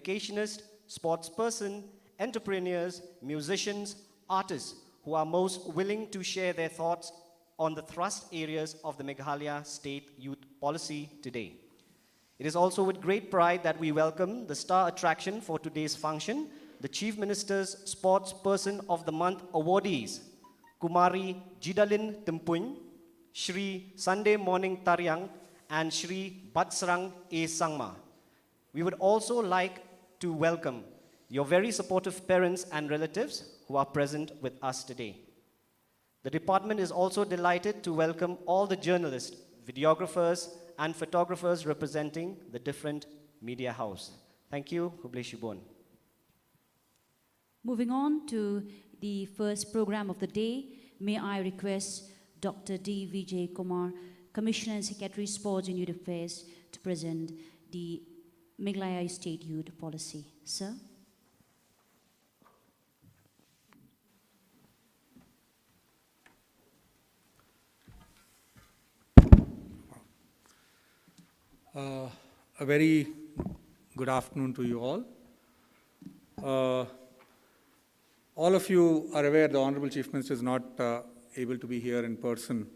educationists, sportspersons, entrepreneurs, musicians, artists who are most willing to share their thoughts on the thrust areas of the Meghalaya State Youth Policy today. It is also with great pride that we welcome the star attraction for today's function, the Chief Minister's Sportsperson of the Month awardees, Kumari Jidalin Tempuny, Shri Sunday Morning Taryang, and Shri Batsrang A. Sangma. We would also like to welcome your very supportive parents and relatives who are present with us today. The department is also delighted to welcome all the journalists, videographers, and photographers representing the different media house. Thank you. Hubleshibon. Moving on to the first program of the day, may I request Dr. D. Vijay Kumar, Commissioner and Secretary Sports and Youth Affairs, to present the Meghalaya State Youth Policy. Sir. A very good afternoon to you all. All of you are aware the Honorable Chief Minister is not able to be here in person,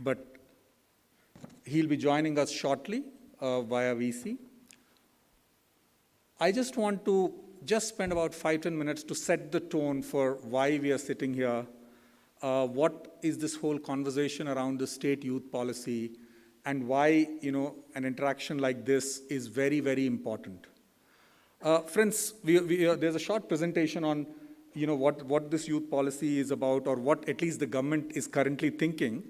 but he'll be joining us shortly via VC. I just want to spend about 5-10 minutes to set the tone for why we are sitting here, what is this whole conversation around the state youth policy, and why, an interaction like this is very, very important. Friends, there's a short presentation on, what this youth policy is about, or what at least the government is currently thinking.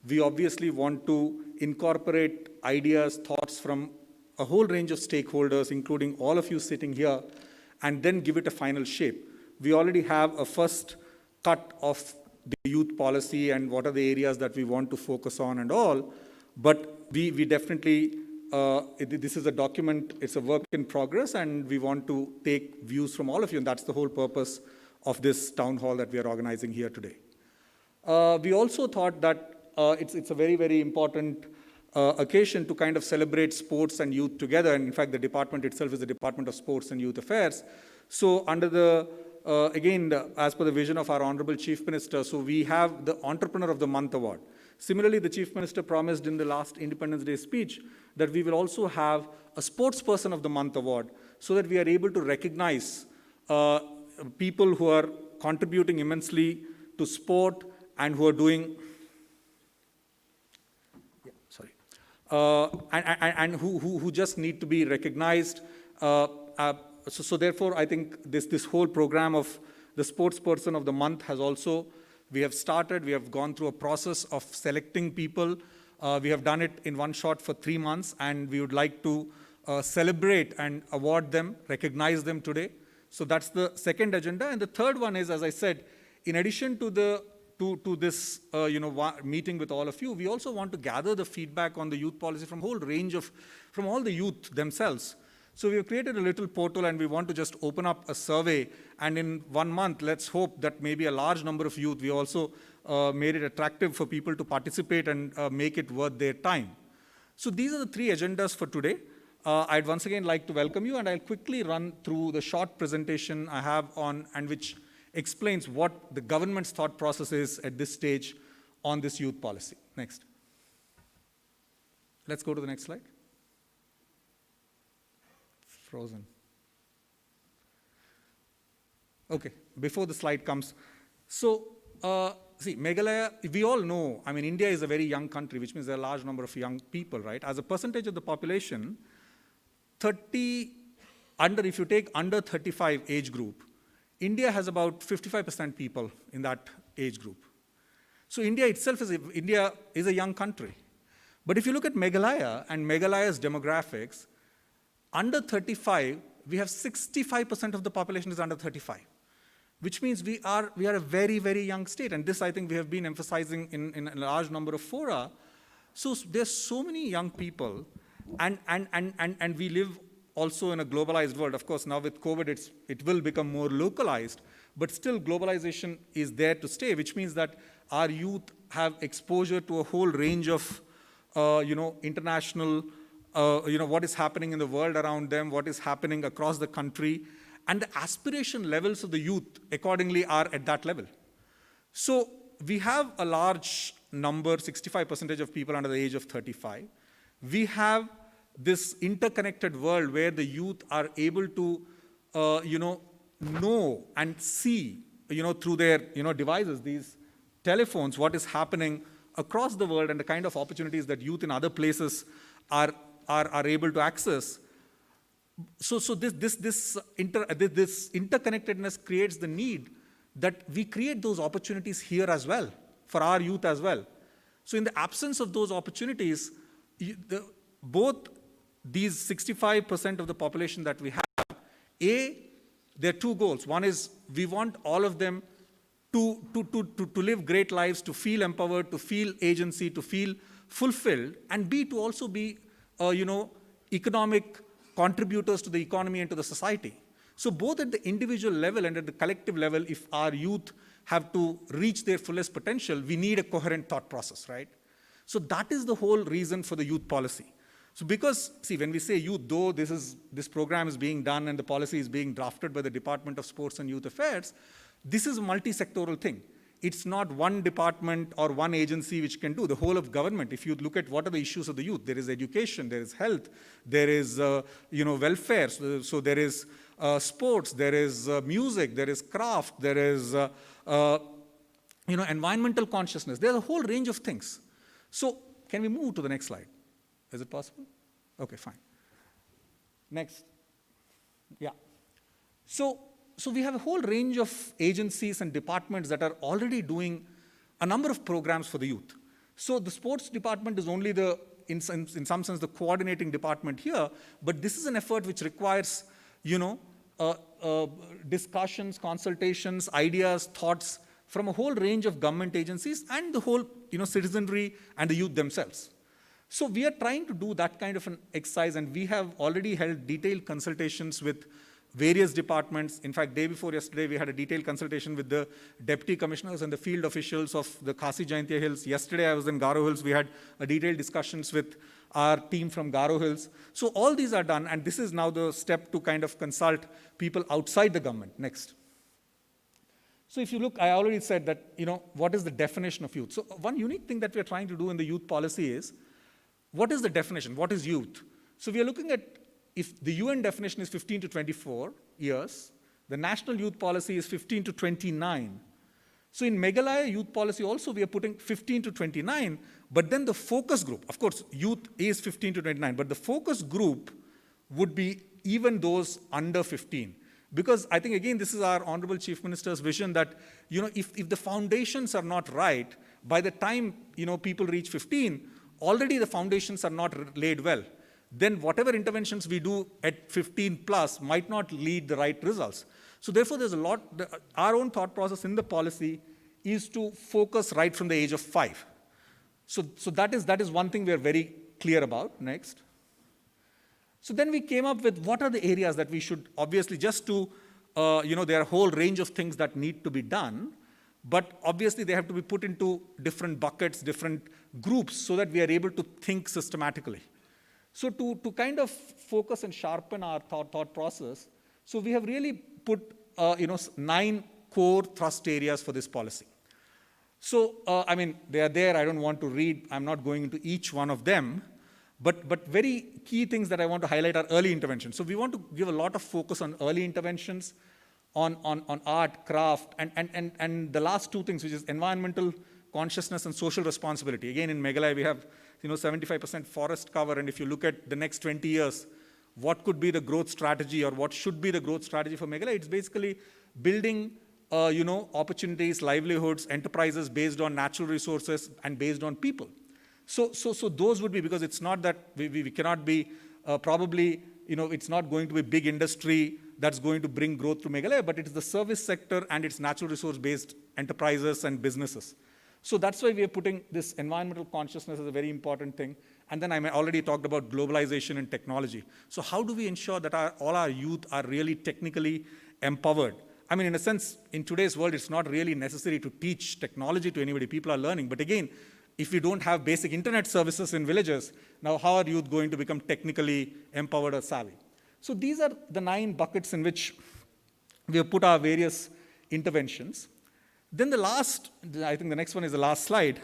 We obviously want to incorporate ideas, thoughts from a whole range of stakeholders, including all of you sitting here, and then give it a final shape. We already have a first cut of the youth policy and what are the areas that we want to focus on and all. But we definitely, this is a document, it's a work in progress, and we want to take views from all of you, and that's the whole purpose of this town hall that we are organizing here today. We also thought that it's a very, very important occasion to kind of celebrate sports and youth together, and in fact, the department itself is the Department of Sports and Youth Affairs. So under the, as per the vision of our Honorable Chief Minister, so we have the Entrepreneur of the Month Award. Similarly, the Chief Minister promised in the last Independence Day speech that we will also have a Sportsperson of the Month Award so that we are able to recognize people who are contributing immensely to sport and who are doing, and who just need to be recognized. So therefore, I think this whole program of the Sportsperson of the Month has also, we have gone through a process of selecting people. We have done it in one shot for 3 months, and we would like to celebrate and award them, recognize them today. So that's the second agenda. And the third one is, as I said, in addition to this meeting with all of you, we also want to gather the feedback on the youth policy from a whole range from all the youth themselves. So we have created a little portal, and we want to just open up a survey, and in 1 month, let's hope that maybe a large number of youth, we also made it attractive for people to participate and make it worth their time. So these are the 3 agendas for today. I'd once again like to welcome you, and I'll quickly run through the short presentation I have on, and which explains what the government's thought process is at this stage on this youth policy. Next. Let's go to the next slide. Frozen. Okay, before the slide comes. So, see, Meghalaya, we all know, I mean, India is a very young country, which means there are a large number of young people, right? As a percentage of the population, if you take under 35 age group, India has about 55% people in that age group. So India itself is a young country. But if you look at Meghalaya and Meghalaya's demographics, under 35, we have 65% of the population is under 35, which means we are a very, very young state. And this, I think, we have been emphasizing in a large number of fora. So there's so many young people, and we live also in a globalized world. Of course, now with COVID, it will become more localized, but still globalization is there to stay, which means that our youth have exposure to a whole range of international what is happening in the world around them, what is happening across the country, and the aspiration levels of the youth accordingly are at that level. So we have a large number, 65% of people under the age of 35. We have this interconnected world where the youth are able to, know and see, through their, devices, these telephones, what is happening across the world and the kind of opportunities that youth in other places are able to access. So this interconnectedness creates the need that we create those opportunities here as well, for our youth as well. So in the absence of those opportunities, both these 65% of the population that we have, there are two goals. One is we want all of them to live great lives, to feel empowered, to feel agency, to feel fulfilled, and B, to also be, economic contributors to the economy and to the society. So both at the individual level and at the collective level, if our youth have to reach their fullest potential, we need a coherent thought process, right? So that is the whole reason for the youth policy. So because, see, when we say youth, though this program is being done and the policy is being drafted by the Department of Sports and Youth Affairs, this is a multi-sectoral thing. It's not one department or one agency which can do. The whole of government, if you look at what are the issues of the youth, there is education, there is health, there is, welfare, so there is sports, there is music, there is craft, there is, environmental consciousness. There's a whole range of things. So can we move to the next slide? Is it possible? Okay, fine. Next. Yeah. So we have a whole range of agencies and departments that are already doing a number of programs for the youth. So the sports department is only in some sense, the coordinating department here, but this is an effort which requires, discussions, consultations, ideas, thoughts from a whole range of government agencies and the whole, citizenry and the youth themselves. So we are trying to do that kind of an exercise, and we have already held detailed consultations with various departments. In fact, day before yesterday, we had a detailed consultation with the deputy commissioners and the field officials of the Khasi Jaintia Hills. Yesterday, I was in Garo Hills. We had a detailed discussions with our team from Garo Hills. So all these are done, and this is now the step to kind of consult people outside the government. Next. So if you look, I already said that, what is the definition of youth? So one unique thing that we are trying to do in the youth policy is, what is the definition? What is youth? So we are looking at, if the UN definition is 15 to 24 years, the national youth policy is 15 to 29. So in Meghalaya youth policy also, we are putting 15 to 29, but then the focus group, of course, youth is 15 to 29, but the focus group would be even those under 15. Because I think, again, this is our Honorable Chief Minister's vision that, if the foundations are not right, by the time, people reach 15, already the foundations are not laid well. Then whatever interventions we do at 15 plus might not lead the right results. So therefore, there's a lot, our own thought process in the policy is to focus right from the age of 5. So that is one thing we are very clear about. Next. So then we came up with what are the areas that we should, obviously, just to, there are a whole range of things that need to be done, but obviously they have to be put into different buckets, different groups, so that we are able to think systematically. So to kind of focus and sharpen our thought process, so we have really put 9 core thrust areas for this policy. So, they are there. I don't want to read. I'm not going into each one of them. But very key things that I want to highlight are early intervention. So we want to give a lot of focus on early interventions, on art, craft, and the last 2 things, which is environmental consciousness and social responsibility. Again, in Meghalaya, we have 75% forest cover, and if you look at the next 20 years, what could be the growth strategy or what should be the growth strategy for Meghalaya? It's basically building opportunities, livelihoods, enterprises based on natural resources and based on people. So those would be, because it's not that we cannot be, probably, it's not going to be big industry that's going to bring growth to Meghalaya, but it's the service sector and it's natural resource-based enterprises and businesses. So that's why we are putting this environmental consciousness as a very important thing. And then I already talked about globalization and technology. So how do we ensure that all our youth are really technically empowered? In a sense, in today's world, it's not really necessary to teach technology to anybody. People are learning. But again, if we don't have basic internet services in villages, now how are youth going to become technically empowered or savvy? So these are the 9 buckets in which we have put our various interventions. Then the last, I think the next one is the last slide.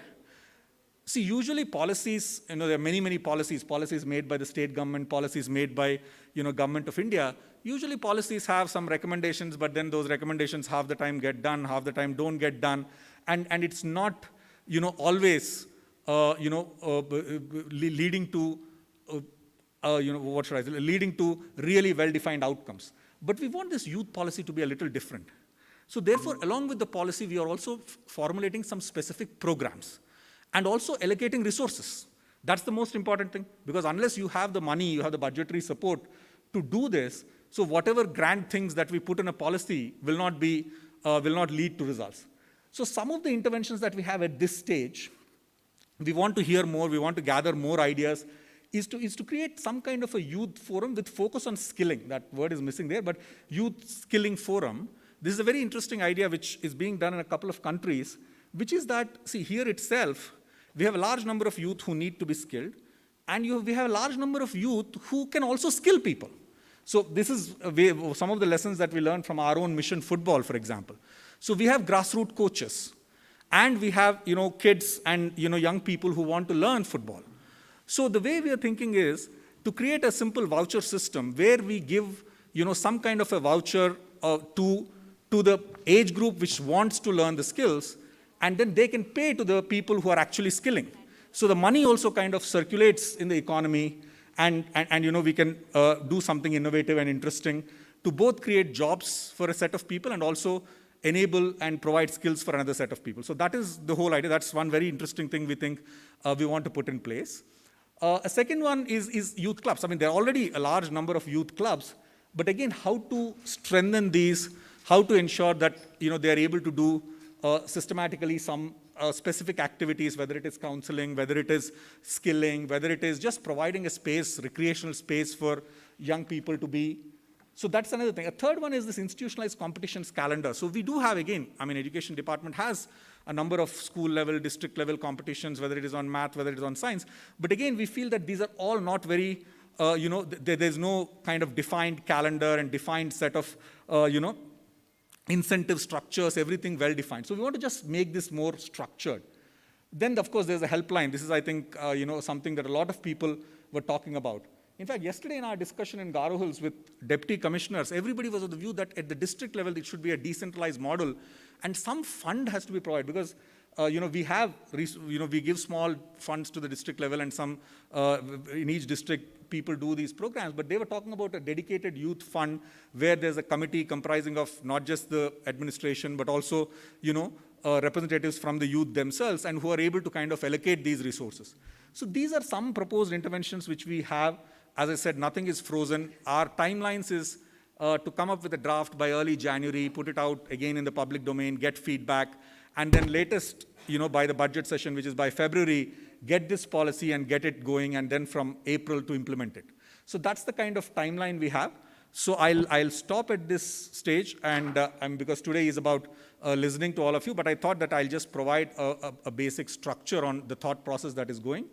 See, usually policies, there are many policies made by the state government, policies made by, government of India. Usually policies have some recommendations, but then those recommendations half the time get done, half the time don't get done. And it's not, always, leading to, leading to really well-defined outcomes. But we want this youth policy to be a little different. So therefore, along with the policy, we are also formulating some specific programs and also allocating resources. That's the most important thing, because unless you have the money, you have the budgetary support to do this, so whatever grand things that we put in a policy will not lead to results. So some of the interventions that we have at this stage, we want to hear more, we want to gather more ideas, is to create some kind of a youth forum with focus on skilling. That word is missing there, but youth skilling forum. This is a very interesting idea which is being done in a couple of countries, which is that, see, here itself, we have a large number of youth who need to be skilled, and we have a large number of youth who can also skill people. So this is some of the lessons that we learned from our own mission football, for example. So we have grassroots coaches, and we have kids and young people who want to learn football. So the way we are thinking is to create a simple voucher system where we give some kind of a voucher to the age group which wants to learn the skills, and then they can pay to the people who are actually skilling. So the money also kind of circulates in the economy, and we can do something innovative and interesting to both create jobs for a set of people and also enable and provide skills for another set of people. So that is the whole idea. That's one very interesting thing we think we want to put in place. A second one is youth clubs. I mean, there are already a large number of youth clubs, but again, how to strengthen these, how to ensure that they are able to do systematically some specific activities, whether it is counseling, whether it is skilling, whether it is just providing a space, recreational space for young people to be. So that's another thing. A third one is this institutionalized competitions calendar. So we do have, again, Education Department has a number of school level, district level competitions, whether it is on math, whether it is on science. But again, we feel that these are all not very, there's no kind of defined calendar and defined set of, incentive structures, everything well defined. So we want to just make this more structured. Then, of course, there's a helpline. This is, I think, something that a lot of people were talking about. In fact, yesterday in our discussion in Garo Hills with deputy commissioners, everybody was of the view that at the district level, it should be a decentralized model, and some fund has to be provided, because we give small funds to the district level, and some in each district people do these programs. But they were talking about a dedicated youth fund where there's a committee comprising of not just the administration, but also representatives from the youth themselves, and who are able to kind of allocate these resources. So these are some proposed interventions which we have. As I said, nothing is frozen. Our timelines is to come up with a draft by early January, put it out again in the public domain, get feedback, and then latest, by the budget session, which is by February, get this policy and get it going, and then from April to implement it. So that's the kind of timeline we have. So I'll stop at this stage, and because today is about listening to all of you, but I thought that I'll just provide a basic structure on the thought process that is going.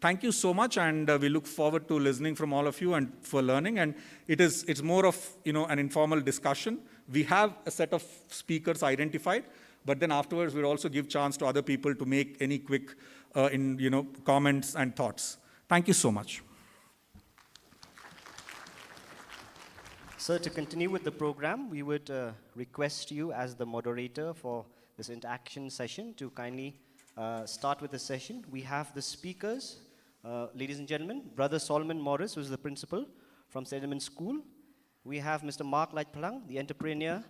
Thank you so much, and we look forward to listening from all of you and for learning. And it's more of an informal discussion. We have a set of speakers identified, but then afterwards we'll also give chance to other people to make any quick comments and thoughts. Thank you so much. Sir, to continue with the program, we would request you as the moderator for this interaction session to kindly start with the session. We have the speakers, ladies and gentlemen, Brother Solomon Morris, who is the principal from Sediment School. We have Mr. Mark Lightpalang, the entrepreneur,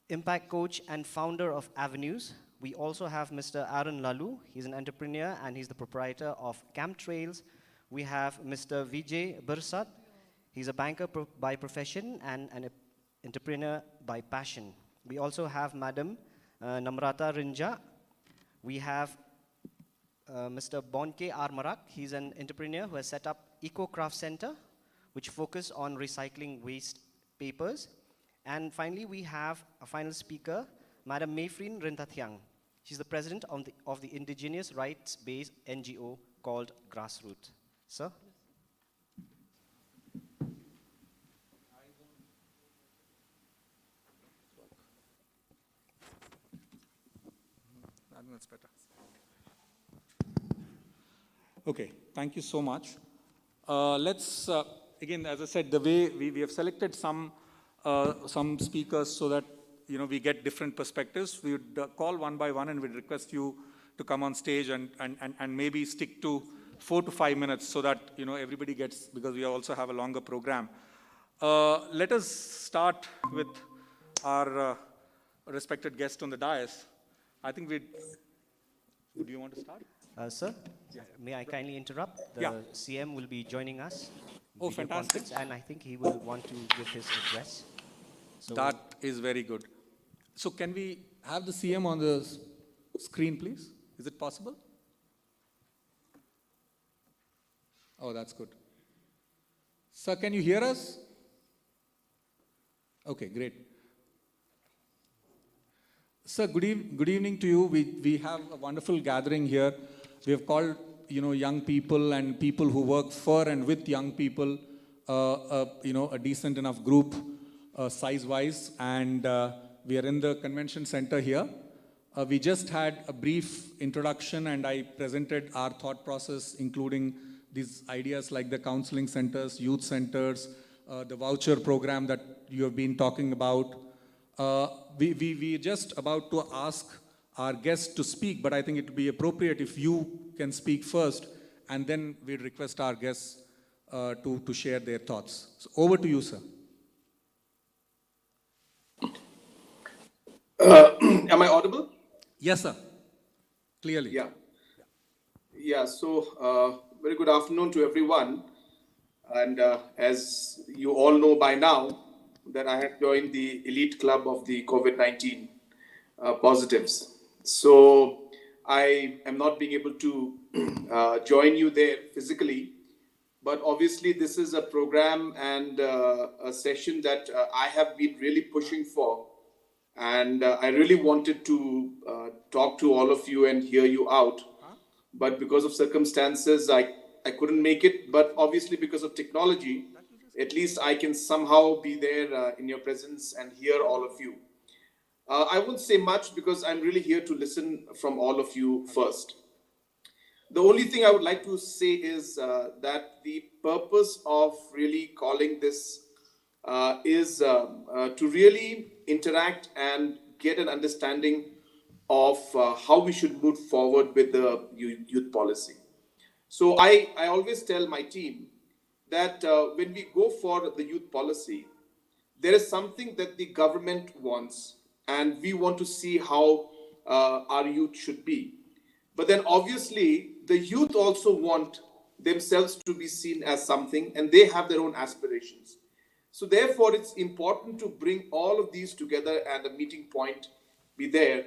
impact coach, and founder of Avenues. We also have Mr. Aaron Lalu. He's an entrepreneur, and he's the proprietor of Camp Trails. We have Mr. Vijay Bursat. He's a banker by profession and an entrepreneur by passion. We also have Madam Namrata Rinja. We have Mr. Bonke Armarak. He's an entrepreneur who has set up Eco Craft Center, which focus on recycling waste papers. And finally, we have a final speaker, Madam Mayfreen Rintathiang. She's the president of the indigenous rights-based NGO called Grassroots. Sir? I think that's better. Okay, thank you so much. Let's, again, as I said, the way we have selected some speakers so that, we get different perspectives. We would call one by one and we'd request you to come on stage and maybe stick to 4 to 5 minutes so that, everybody gets, because we also have a longer program. Let us start with our respected guest on the dais. I think would you want to start? Sir, may I kindly interrupt? The Yeah. CM will be joining us. Oh, video fantastic. conference, and I think he will want to give his address. So That is very good. So can we have the CM on the screen, please? Is it possible? Oh, that's good. Sir, can you hear us? Okay, great. Sir, good evening to you. We have a wonderful gathering here. We have called, young people and people who work for and with young people, a decent enough group size-wise. And we are in the convention center here. We just had a brief introduction and I presented our thought process, including these ideas like the counseling centers, youth centers, the voucher program that you have been talking about. We just about to ask our guests to speak, but I think it would be appropriate if you can speak first, and then we'd request our guests to share their thoughts. So over to you, sir. Am I audible? Yes, sir. Clearly. Yeah. Yeah, so very good afternoon to everyone. And as you all know by now, that I have joined the elite club of the COVID-19 positives. So I am not being able to join you there physically, but obviously this is a program and a session that I have been really pushing for. And I really wanted to talk to all of you and hear you out. But because of circumstances, I couldn't make it. But obviously because of technology, at least I can somehow be there in your presence and hear all of you. I won't say much because I'm really here to listen from all of you first. The only thing I would like to say is that the purpose of really calling this is to really interact and get an understanding of how we should move forward with the youth policy. So I always tell my team that when we go for the youth policy, there is something that the government wants, and we want to see how our youth should be. But then obviously, the youth also want themselves to be seen as something, and they have their own aspirations. So therefore, it's important to bring all of these together and a meeting point be there.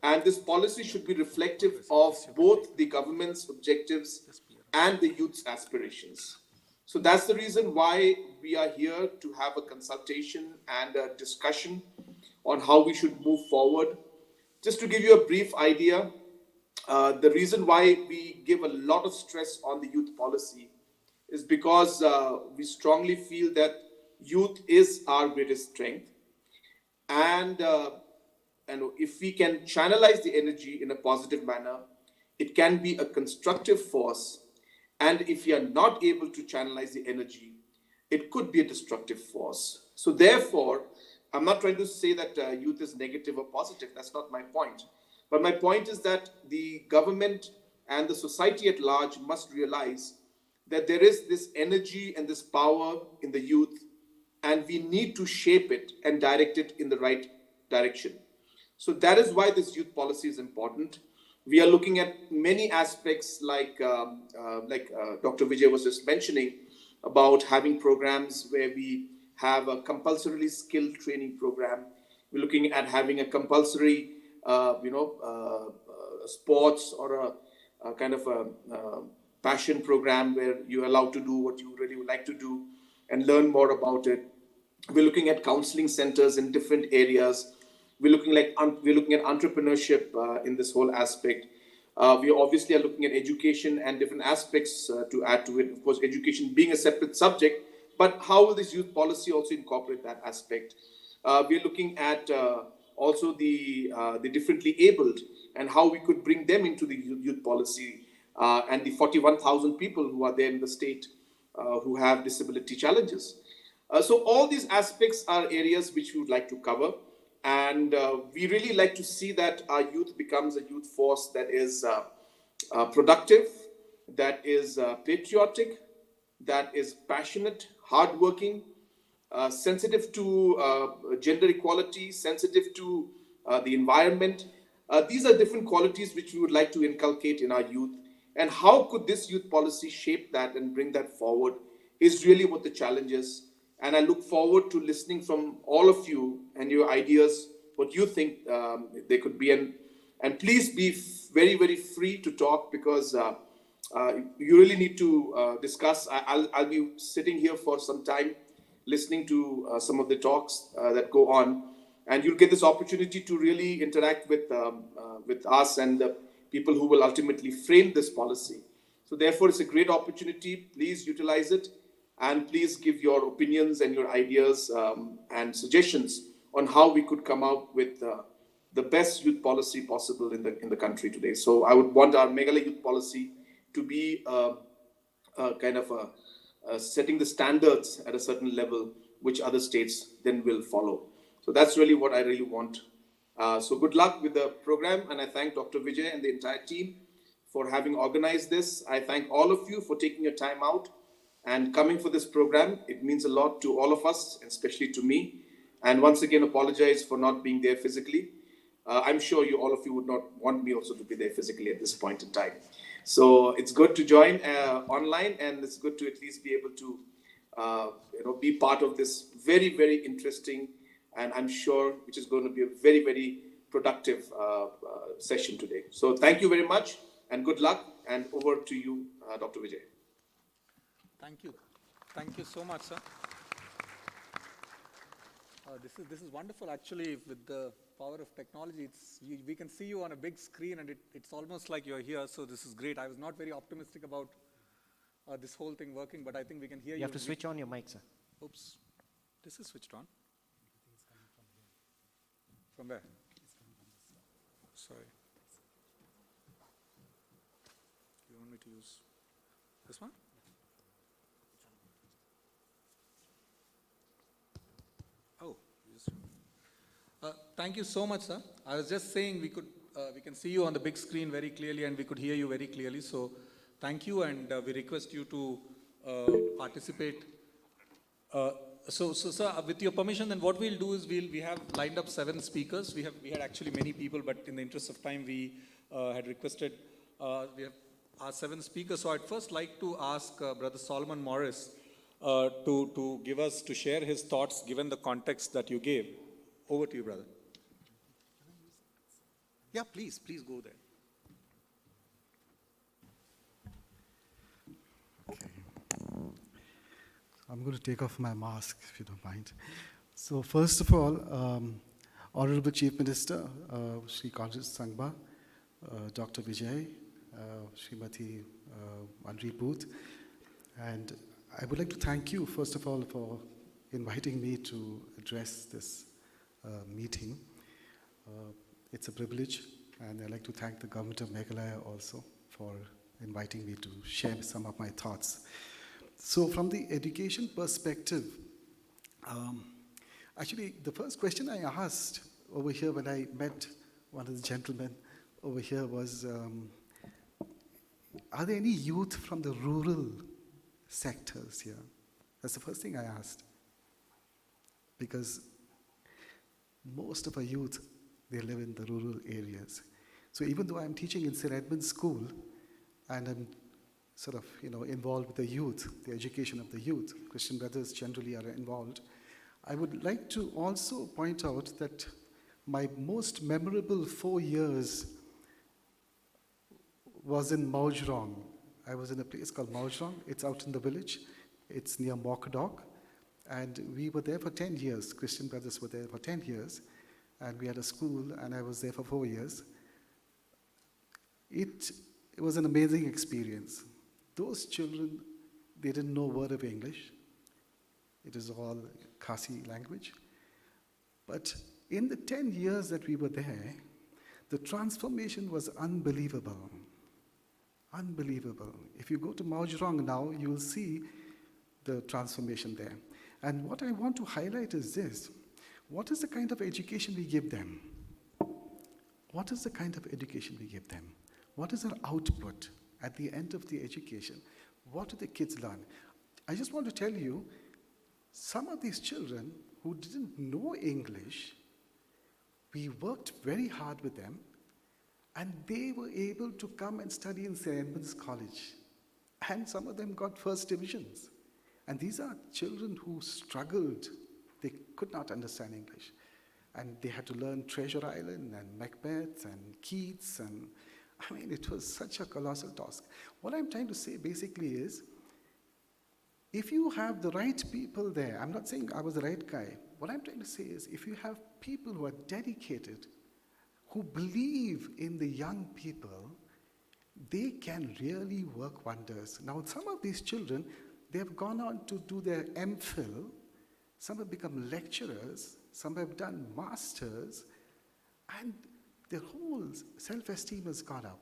And this policy should be reflective of both the government's objectives and the youth's aspirations. So that's the reason why we are here to have a consultation and a discussion on how we should move forward. Just to give you a brief idea, the reason why we give a lot of stress on the youth policy is because we strongly feel that youth is our greatest strength. And if we can channelize the energy in a positive manner, it can be a constructive force. And if we are not able to channelize the energy, it could be a destructive force. So therefore, I'm not trying to say that youth is negative or positive. That's not my point. But my point is that the government and the society at large must realize that there is this energy and this power in the youth, and we need to shape it and direct it in the right direction. So that is why this youth policy is important. We are looking at many aspects like Dr. Vijay was just mentioning about having programs where we have a compulsorily skill training program. We're looking at having a compulsory, sports or a kind of a passion program where you're allowed to do what you really would like to do and learn more about it. We're looking at counseling centers in different areas. we're looking at entrepreneurship in this whole aspect. We obviously are looking at education and different aspects to add to it. Of course, education being a separate subject, but how will this youth policy also incorporate that aspect? We're looking at also the differently abled and how we could bring them into the youth policy, and the 41,000 people who are there in the state who have disability challenges. So all these aspects are areas which we would like to cover, and we really like to see that our youth becomes a youth force that is productive, that is patriotic, that is passionate, hardworking, sensitive to gender equality, sensitive to the environment. These are different qualities which we would like to inculcate in our youth. And how could this youth policy shape that and bring that forward is really what the challenge is. And I look forward to listening from all of you and your ideas, what you think they could be. And please be very, very free to talk, because you really need to discuss. I'll be sitting here for some time listening to some of the talks that go on, and you'll get this opportunity to really interact with us and the people who will ultimately frame this policy. So therefore, it's a great opportunity. Please utilize it, and please give your opinions and your ideas and suggestions on how we could come out with the best youth policy possible in the country today. So I would want our Meghalaya youth policy to be kind of setting the standards at a certain level, which other states then will follow. So that's really what I really want. So good luck with the program, and I thank Dr. Vijay and the entire team for having organized this. I thank all of you for taking your time out and coming for this program. It means a lot to all of us, especially to me. And once again, apologize for not being there physically. I'm sure all of you would not want me also to be there physically at this point in time. So it's good to join online, and it's good to at least be able to be part of this very, very interesting, and I'm sure which is going to be a very, very productive session today. So thank you very much, and good luck, and over to you, Dr. Vijay. Thank you. Thank you so much, sir. This is wonderful, actually. With the power of technology, we can see you on a big screen, and it's almost like you're here. So this is great. I was not very optimistic about this whole thing working, but I think we can hear you. You have to switch on your mic, sir. Oops, this is switched on. From where? Sorry. You want me to use this one? Oh, thank you so much, sir. I was just saying we can see you on the big screen very clearly, and we could hear you very clearly. So thank you, and we request you to participate. So, sir, with your permission, then what we'll do is we have lined up 7 speakers. We had actually many people, but in the interest of time, we had requested we have our 7 speakers. So I'd first like to ask Brother Solomon Morris to share his thoughts given the context that you gave. Over to you, brother. Yeah, please go there. Okay. I'm going to take off my mask, if you don't mind. So first of all, Honorable Chief Minister, Shri Congress Sangba, Dr. Vijay, Srimati Manri Booth, and I would like to thank you, first of all, for inviting me to address this meeting. It's a privilege, and I'd like to thank the government of Meghalaya also for inviting me to share some of my thoughts. So from the education perspective, actually the first question I asked over here when I met one of the gentlemen over here was, are there any youth from the rural sectors here? That's the first thing I asked. Because most of our youth, they live in the rural areas. So even though I'm teaching in St. Edmund's School, and I'm sort of, involved with the youth, the education of the youth, Christian brothers generally are involved, I would like to also point out that my most memorable 4 years was in Maujrong. I was in a place called Maujrong. It's out in the village. It's near Mokdok. And we were there for 10 years. Christian brothers were there for 10 years. and we had a school, and I was there for 4 years. It was an amazing experience. Those children, they didn't know a word of English. It is all Khasi language. But in the 10 years that we were there, the transformation was unbelievable. Unbelievable. If you go to Maujrong now, you will see the transformation there. And what I want to highlight is this. What is the kind of education we give them? What is the kind of education we give them? What is our output at the end of the education? What do the kids learn? I just want to tell you, some of these children who didn't know English, we worked very hard with them, and they were able to come and study in St. Edmund's College. And some of them got first divisions. And these are children who struggled. They could not understand English. And they had to learn Treasure Island and Macbeth and Keats. And I mean, it was such a colossal task. What I'm trying to say basically is, if you have the right people there, I'm not saying I was the right guy. What I'm trying to say is, if you have people who are dedicated, who believe in the young people, they can really work wonders. Now, some of these children, they have gone on to do their MPhil. Some have become lecturers. Some have done masters. And their whole self-esteem has gone up.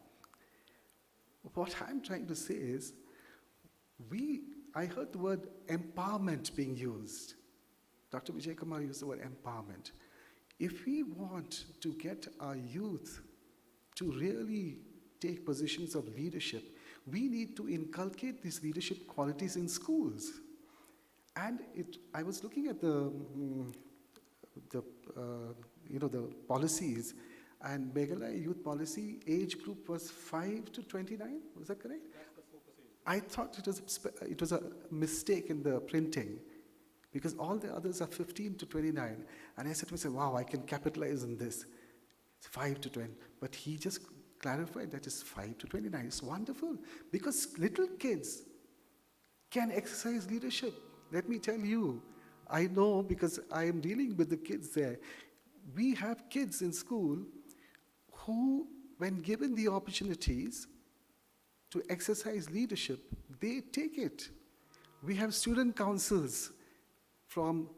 What I'm trying to say is, I heard the word empowerment being used. Dr. Vijay Kumar used the word empowerment. If we want to get our youth to really take positions of leadership, we need to inculcate these leadership qualities in schools. And I was looking at the policies, and Meghalaya youth policy age group was 5 to 29. Was that correct? I thought it was a mistake in the printing, because all the others are 15 to 29. And I said to myself, wow, I can capitalize on this. It's 5 to 20. But he just clarified that it's 5 to 29. It's wonderful, because little kids can exercise leadership. Let me tell you, I know because I am dealing with the kids there. We have kids in school who, when given the opportunities to exercise leadership, they take it. We have student councils from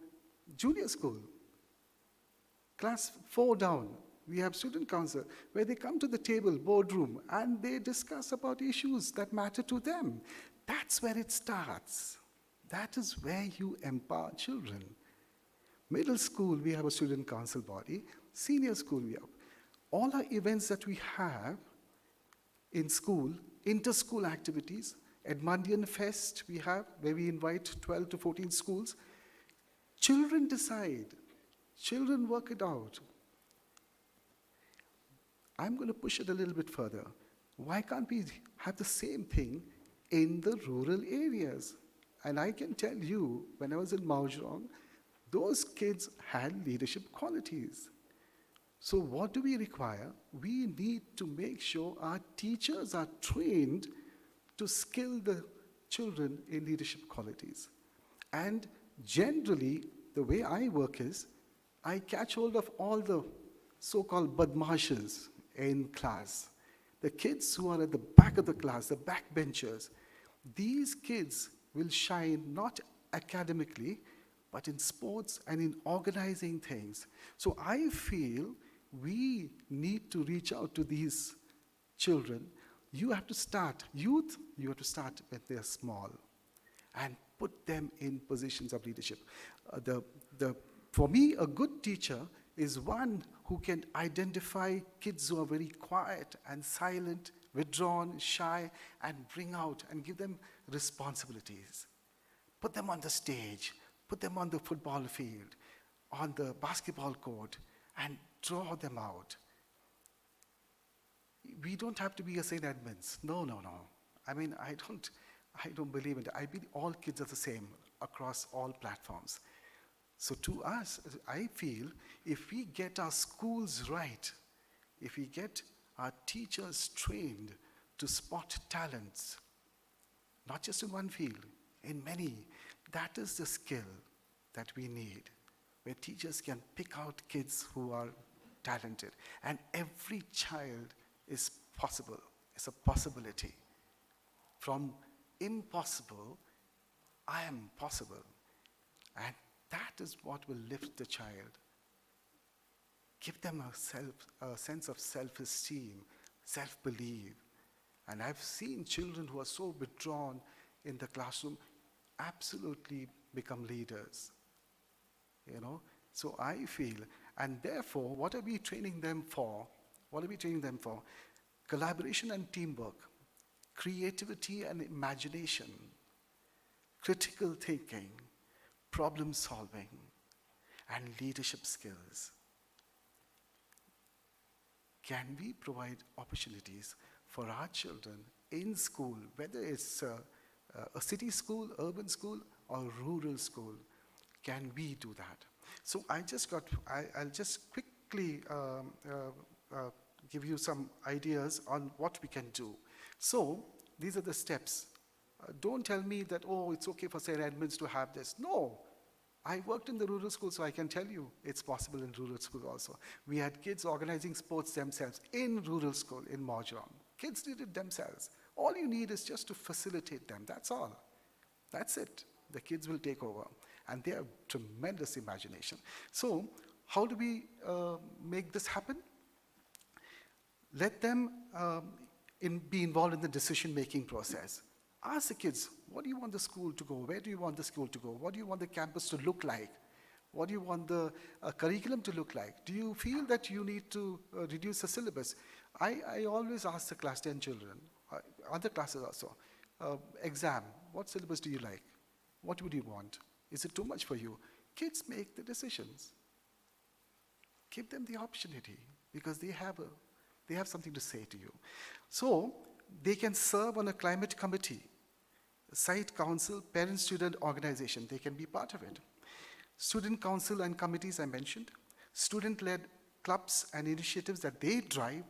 junior school, class 4 down. We have student council where they come to the table, boardroom, and they discuss about issues that matter to them. That's where it starts. That is where you empower children. Middle school, we have a student council body. Senior school, we have. All our events that we have in school, inter-school activities, Edmundian Fest we have, where we invite 12 to 14 schools. Children decide. Children work it out. I'm going to push it a little bit further. Why can't we have the same thing in the rural areas? And I can tell you, when I was in Maujrong, those kids had leadership qualities. So what do we require? We need to make sure our teachers are trained to skill the children in leadership qualities. And generally, the way I work is, I catch hold of all the so-called badmashes in class, the kids who are at the back of the class, the backbenchers. These kids will shine not academically, but in sports and in organizing things. So I feel we need to reach out to these children. You have to start, youth, you have to start when they're small and put them in positions of leadership. For me, a good teacher is one who can identify kids who are very quiet and silent, withdrawn, shy, and bring out and give them responsibilities. Put them on the stage, put them on the football field, on the basketball court, and draw them out. We don't have to be a St. Edmunds. No. I mean, I don't believe in it. I believe all kids are the same across all platforms. So to us, I feel if we get our schools right, if we get our teachers trained to spot talents, not just in one field, in many, that is the skill that we need where teachers can pick out kids who are talented. And every child is possible, it's a possibility. From impossible, I am possible. And that is what will lift the child. Give them a sense of self-esteem, self-belief. And I've seen children who are so withdrawn in the classroom absolutely become leaders. You know? So I feel, and therefore, what are we training them for? What are we training them for? Collaboration and teamwork, creativity and imagination, critical thinking, problem solving, and leadership skills. Can we provide opportunities for our children in school, whether it's a city school, urban school, or rural school? Can we do that? So I'll just quickly give you some ideas on what we can do. So these are the steps. Don't tell me that, oh, it's okay for St. Edmunds to have this. No. I worked in the rural school, so I can tell you it's possible in rural school also. We had kids organizing sports themselves in rural school in Marjoram. Kids did it themselves. All you need is just to facilitate them. That's all. That's it. The kids will take over. And they have tremendous imagination. So how do we make this happen? Let them be involved in the decision-making process. Ask the kids, what do you want the school to go? Where do you want the school to go? What do you want the campus to look like? What do you want the curriculum to look like? Do you feel that you need to reduce the syllabus? I always ask the class 10 children, other classes also, exam, what syllabus do you like? What would you want? Is it too much for you? Kids make the decisions. Give them the opportunity because they have something to say to you. So they can serve on a climate committee, site council, parent-student organization. They can be part of it. Student council and committees I mentioned. Student-led clubs and initiatives that they drive,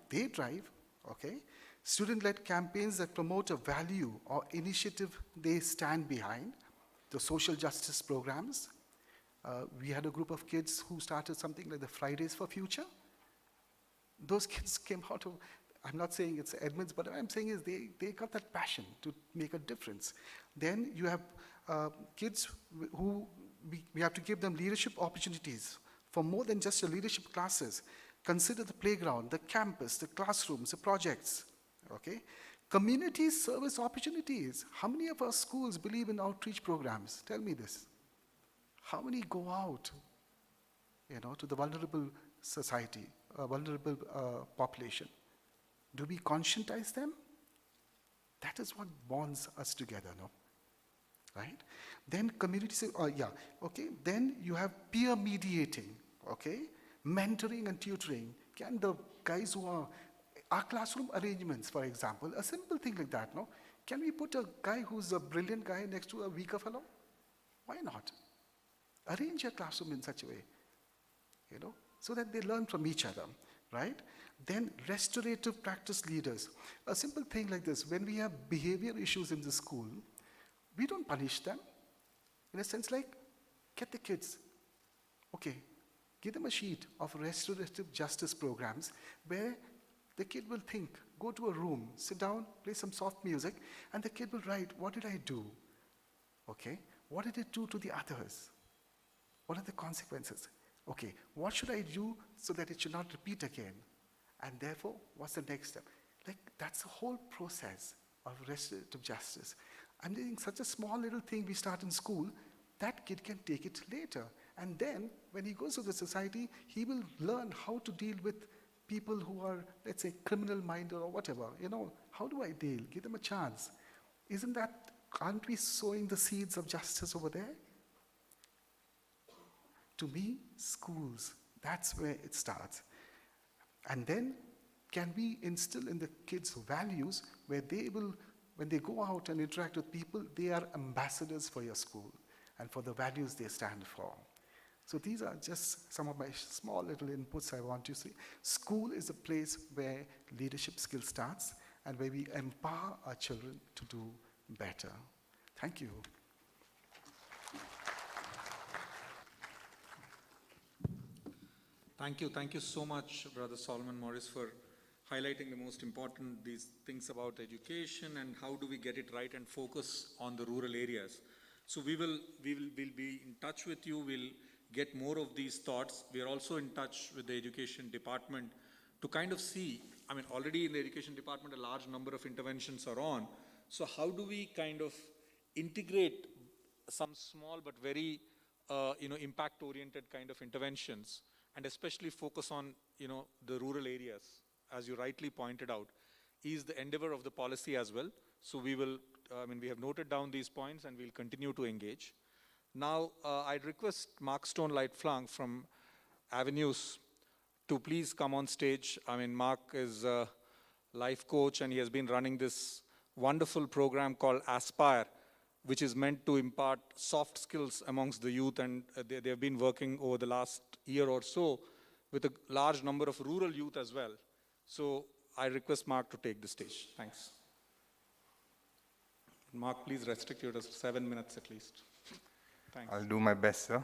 okay? Student-led campaigns that promote a value or initiative they stand behind. The social justice programs. We had a group of kids who started something like the Fridays for Future. Those kids came out of, I'm not saying it's Edmunds, but what I'm saying is they got that passion to make a difference. Then you have kids who we have to give them leadership opportunities for more than just the leadership classes. Consider the playground, the campus, the classrooms, the projects, okay? Community service opportunities. How many of our schools believe in outreach programs? Tell me this. How many go out, to the vulnerable society, vulnerable population? Do we conscientize them? That is what bonds us together, no? Right? Then community, okay. Then you have peer mediating, okay? Mentoring and tutoring. Can the guys who are, our classroom arrangements, for example, a simple thing like that, no? Can we put a guy who's a brilliant guy next to a weaker fellow? Why not? Arrange your classroom in such a way, so that they learn from each other, right? Then restorative practice leaders. A simple thing like this, when we have behavior issues in the school, we don't punish them. In a sense like, get the kids, okay, give them a sheet of restorative justice programs where the kid will think, go to a room, sit down, play some soft music, and the kid will write, what did I do? Okay, what did it do to the others? What are the consequences? Okay, what should I do so that it should not repeat again? And therefore, what's the next step? Like, that's a whole process of restorative justice. I'm doing such a small little thing we start in school, that kid can take it later. And then, when he goes to the society, he will learn how to deal with people who are, let's say, criminal-minded or whatever. How do I deal? Give them a chance. Aren't we sowing the seeds of justice over there? To me, schools, that's where it starts. And then, can we instill in the kids values where they will, when they go out and interact with people, they are ambassadors for your school and for the values they stand for. So these are just some of my small little inputs I want to see. School is a place where leadership skill starts and where we empower our children to do better. Thank you. Thank you so much, Brother Solomon Morris, for highlighting the most important these things about education and how do we get it right and focus on the rural areas. So we'll be in touch with you. We'll get more of these thoughts. We are also in touch with the education department to kind of see, I mean, already in the education department, a large number of interventions are on. So how do we kind of integrate some small but very, impact-oriented kind of interventions, and especially focus on, the rural areas, as you rightly pointed out, is the endeavor of the policy as well. So we have noted down these points and we'll continue to engage. Now, I'd request Mark Stone Lightflank from Avenues to please come on stage. I mean, Mark is a life coach and he has been running this wonderful program called Aspire, which is meant to impart soft skills amongst the youth, and they have been working over the last year or so with a large number of rural youth as well. So I request Mark to take the stage. Thanks. Mark, please restrict you to 7 minutes at least. Thanks. I'll do my best, sir.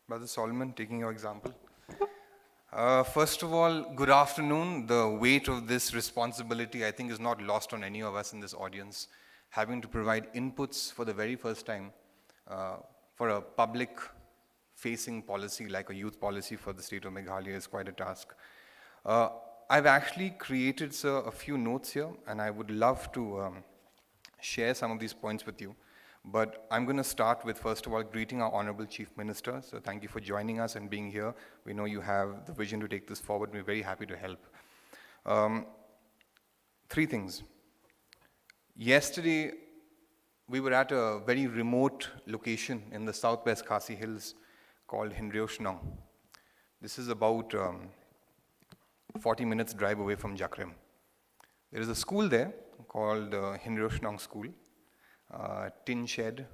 Brother Solomon, taking your example. First of all, good afternoon. The weight of this responsibility, I think, is not lost on any of us in this audience. Having to provide inputs for the very first time for a public-facing policy like a youth policy for the state of Meghalaya is quite a task. I've actually created, sir, a few notes here, and I would love to share some of these points with you. But I'm going to start with, first of all, greeting our Honorable Chief Minister. So thank you for joining us and being here. We know you have the vision to take this forward. We're very happy to help. Three things. Yesterday, we were at a very remote location in the southwest Khasi Hills called Hindriyoshnong. This is about 40 minutes drive away from Jakrem. There is a school there called Hindriyoshnong School. Tin shed,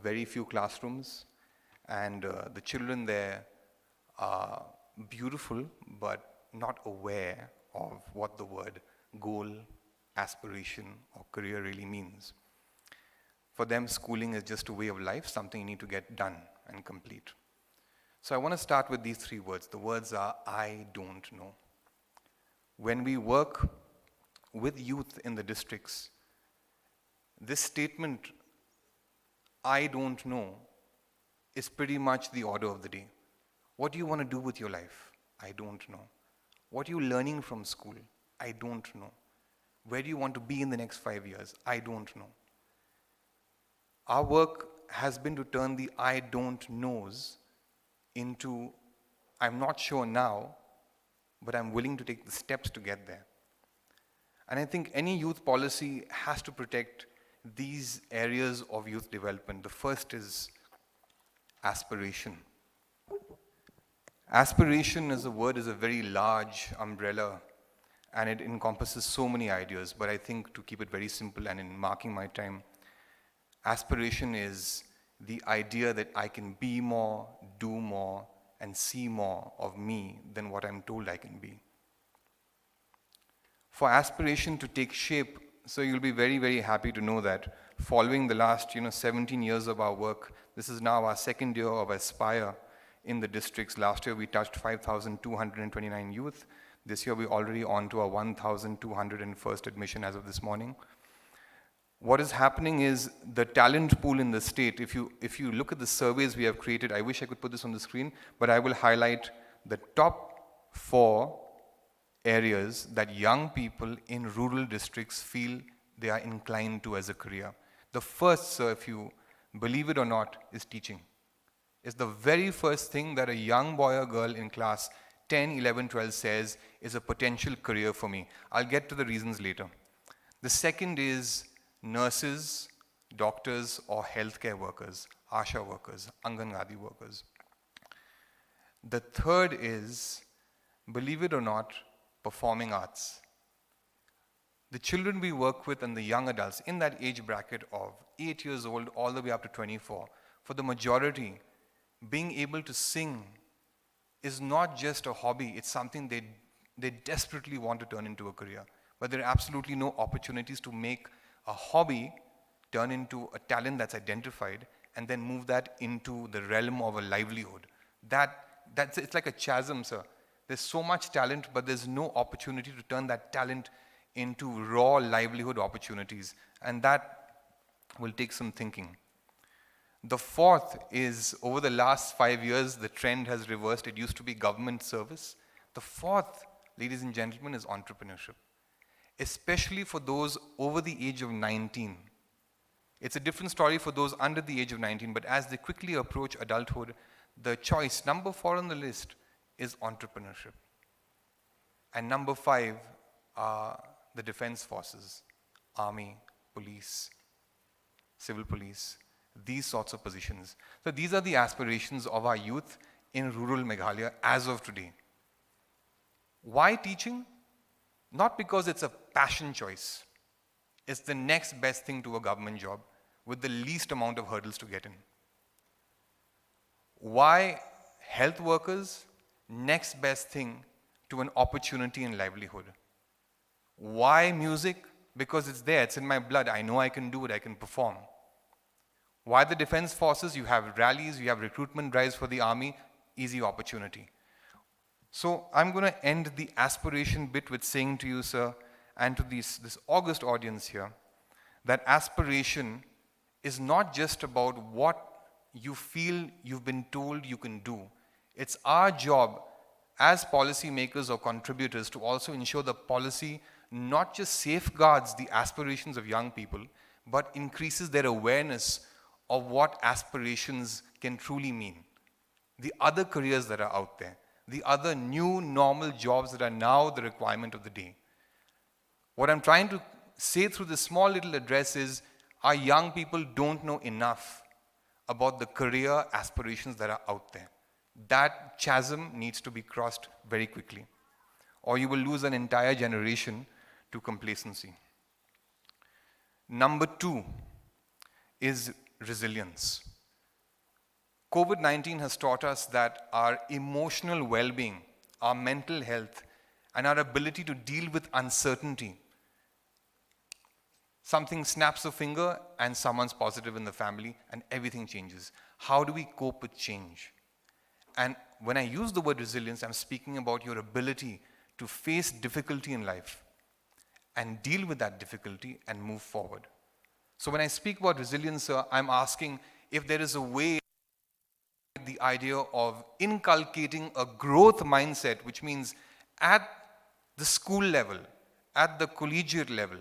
very few classrooms, and the children there are beautiful but not aware of what the word goal, aspiration, or career really means. For them, schooling is just a way of life, something you need to get done and complete. So I want to start with these three words. The words are, I don't know. When we work with youth in the districts, this statement, I don't know, is pretty much the order of the day. What do you want to do with your life? I don't know. What are you learning from school? I don't know. Where do you want to be in the next 5 years? I don't know. Our work has been to turn the I don't knows into, I'm not sure now, but I'm willing to take the steps to get there. And I think any youth policy has to protect these areas of youth development. The first is aspiration. Aspiration as a word is a very large umbrella and it encompasses so many ideas, but I think to keep it very simple and in marking my time, aspiration is the idea that I can be more, do more, and see more of me than what I'm told I can be. For aspiration to take shape, so you'll be very, very happy to know that following the last 17 years of our work, this is now our second year of Aspire in the districts. Last year we touched 5,229 youth. This year we're already on to our 1,201st admission as of this morning. What is happening is the talent pool in the state, if you look at the surveys we have created, I wish I could put this on the screen, but I will highlight the top 4 areas that young people in rural districts feel they are inclined to as a career. The first, sir, if you believe it or not, is teaching. It's the very first thing that a young boy or girl in class 10, 11, 12 says is a potential career for me. I'll get to the reasons later. The second is nurses, doctors, or healthcare workers, ASHA workers, Anganwadi workers. The third is, believe it or not, performing arts. The children we work with and the young adults in that age bracket of 8 years old all the way up to 24, for the majority, being able to sing is not just a hobby, it's something they desperately want to turn into a career. But there are absolutely no opportunities to make a hobby turn into a talent that's identified and then move that into the realm of a livelihood. It's like a chasm, sir. There's so much talent, but there's no opportunity to turn that talent into raw livelihood opportunities. And that will take some thinking. The fourth is, over the last 5 years, the trend has reversed. It used to be government service. The fourth, ladies and gentlemen, is entrepreneurship, especially for those over the age of 19. It's a different story for those under the age of 19, but as they quickly approach adulthood, the choice, number 4 on the list, is entrepreneurship. And number 5 are the defense forces, army, police, civil police, these sorts of positions. So these are the aspirations of our youth in rural Meghalaya as of today. Why teaching? Not because it's a passion choice. It's the next best thing to a government job with the least amount of hurdles to get in. Why health workers? Next best thing to an opportunity in livelihood. Why music? Because it's there, it's in my blood. I know I can do it, I can perform. Why the defense forces? You have rallies, you have recruitment drives for the army, easy opportunity. So I'm going to end the aspiration bit with saying to you, sir, and to this august audience here, that aspiration is not just about what you feel you've been told you can do. It's our job as policymakers or contributors to also ensure the policy not just safeguards the aspirations of young people, but increases their awareness of what aspirations can truly mean. The other careers that are out there, the other new normal jobs that are now the requirement of the day. What I'm trying to say through this small little address is, our young people don't know enough about the career aspirations that are out there. That chasm needs to be crossed very quickly, or you will lose an entire generation to complacency. Number 2 is resilience. COVID-19 has taught us that our emotional well-being, our mental health, and our ability to deal with uncertainty. Something snaps a finger and someone's positive in the family and everything changes. How do we cope with change? And when I use the word resilience, I'm speaking about your ability to face difficulty in life and deal with that difficulty and move forward. So when I speak about resilience, I'm asking if there is a way, the idea of inculcating a growth mindset, which means at the school level, at the collegiate level,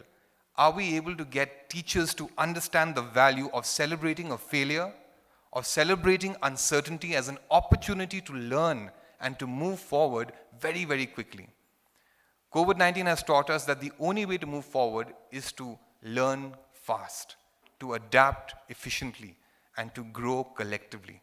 are we able to get teachers to understand the value of celebrating a failure, of celebrating uncertainty as an opportunity to learn and to move forward very, very quickly? COVID-19 has taught us that the only way to move forward is to learn fast, to adapt efficiently, and to grow collectively.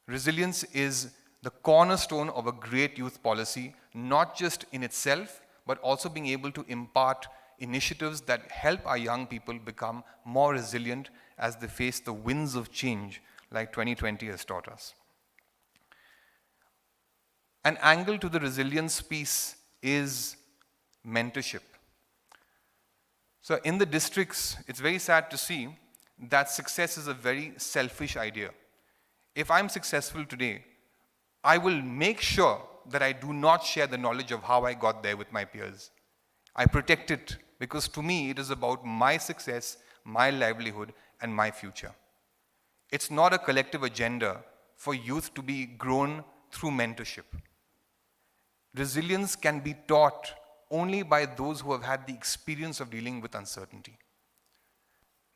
Resilience is the cornerstone of a great youth policy, not just in itself, but also being able to impart initiatives that help our young people become more resilient as they face the winds of change like 2020 has taught us. An angle to the resilience piece is mentorship. So in the districts, it's very sad to see that success is a very selfish idea. If I'm successful today, I will make sure that I do not share the knowledge of how I got there with my peers. I protect it because to me it is about my success, my livelihood, and my future. It's not a collective agenda for youth to be grown through mentorship. Resilience can be taught only by those who have had the experience of dealing with uncertainty.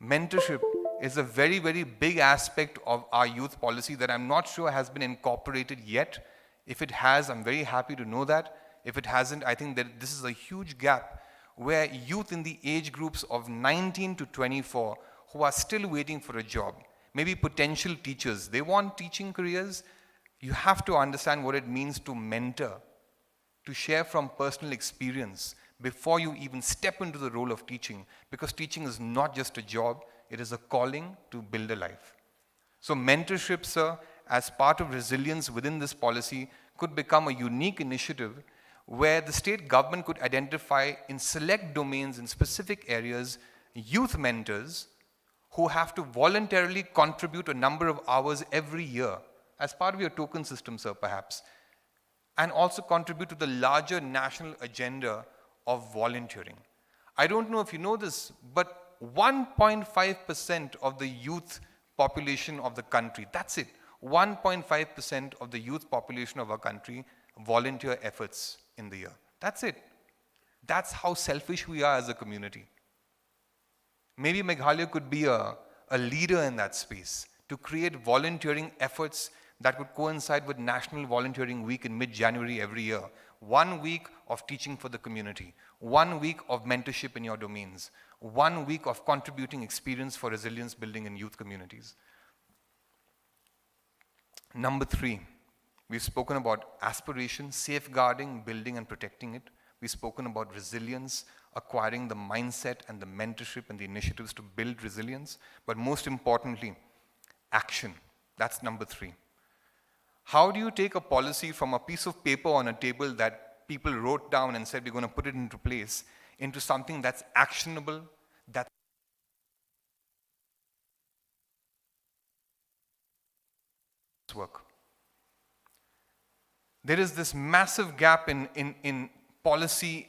Mentorship is a very, very big aspect of our youth policy that I'm not sure has been incorporated yet. If it has, I'm very happy to know that. If it hasn't, I think that this is a huge gap where youth in the age groups of 19 to 24 who are still waiting for a job, maybe potential teachers, they want teaching careers, you have to understand what it means to mentor, to share from personal experience before you even step into the role of teaching, because teaching is not just a job, it is a calling to build a life. So mentorship, sir, as part of resilience within this policy could become a unique initiative where the state government could identify in select domains, in specific areas, youth mentors who have to voluntarily contribute a number of hours every year as part of your token system, sir, perhaps, and also contribute to the larger national agenda of volunteering. I don't know if you know this, but 1.5% of the youth population of the country, that's it, 1.5% of the youth population of our country volunteer efforts in the year. That's it. That's how selfish we are as a community. Maybe Meghalaya could be a leader in that space to create volunteering efforts that would coincide with National Volunteering Week in mid-January every year. 1 week of teaching for the community, 1 week of mentorship in your domains, 1 week of contributing experience for resilience building in youth communities. Number 3, we've spoken about aspiration, safeguarding, building and protecting it. We've spoken about resilience, acquiring the mindset and the mentorship and the initiatives to build resilience. But most importantly, action. That's number 3. How do you take a policy from a piece of paper on a table that people wrote down and said we're going to put it into place into something that's actionable, that's work? There is this massive gap in policy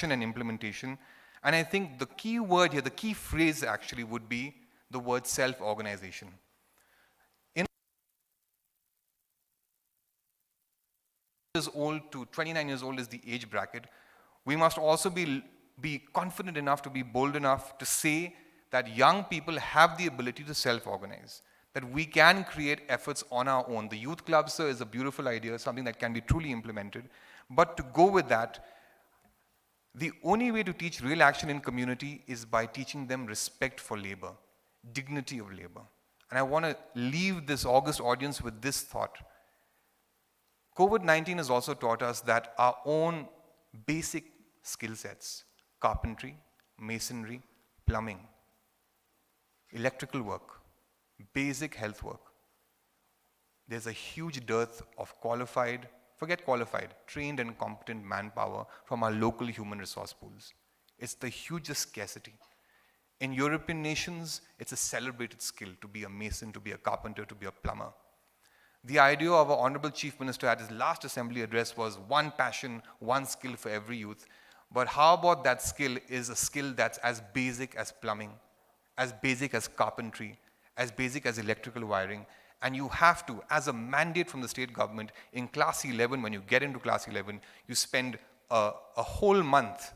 and implementation, and I think the key word here, the key phrase actually would be the word self-organization. Years old to 29 years old is the age bracket. We must also be confident enough to be bold enough to say that young people have the ability to self-organize, that we can create efforts on our own. The youth club, sir, is a beautiful idea, something that can be truly implemented. But to go with that, the only way to teach real action in community is by teaching them respect for labor, dignity of labor. And I want to leave this August audience with this thought. COVID-19 has also taught us that our own basic skill sets, carpentry, masonry, plumbing, electrical work, basic health work, there's a huge dearth of qualified, forget qualified, trained and competent manpower from our local human resource pools. It's the hugest scarcity. In European nations, it's a celebrated skill to be a mason, to be a carpenter, to be a plumber. The idea of our Honorable Chief Minister at his last assembly address was one passion, one skill for every youth. But how about that skill is a skill that's as basic as plumbing, as basic as carpentry, as basic as electrical wiring. And you have to, as a mandate from the state government, in class 11, when you get into class 11, you spend a whole month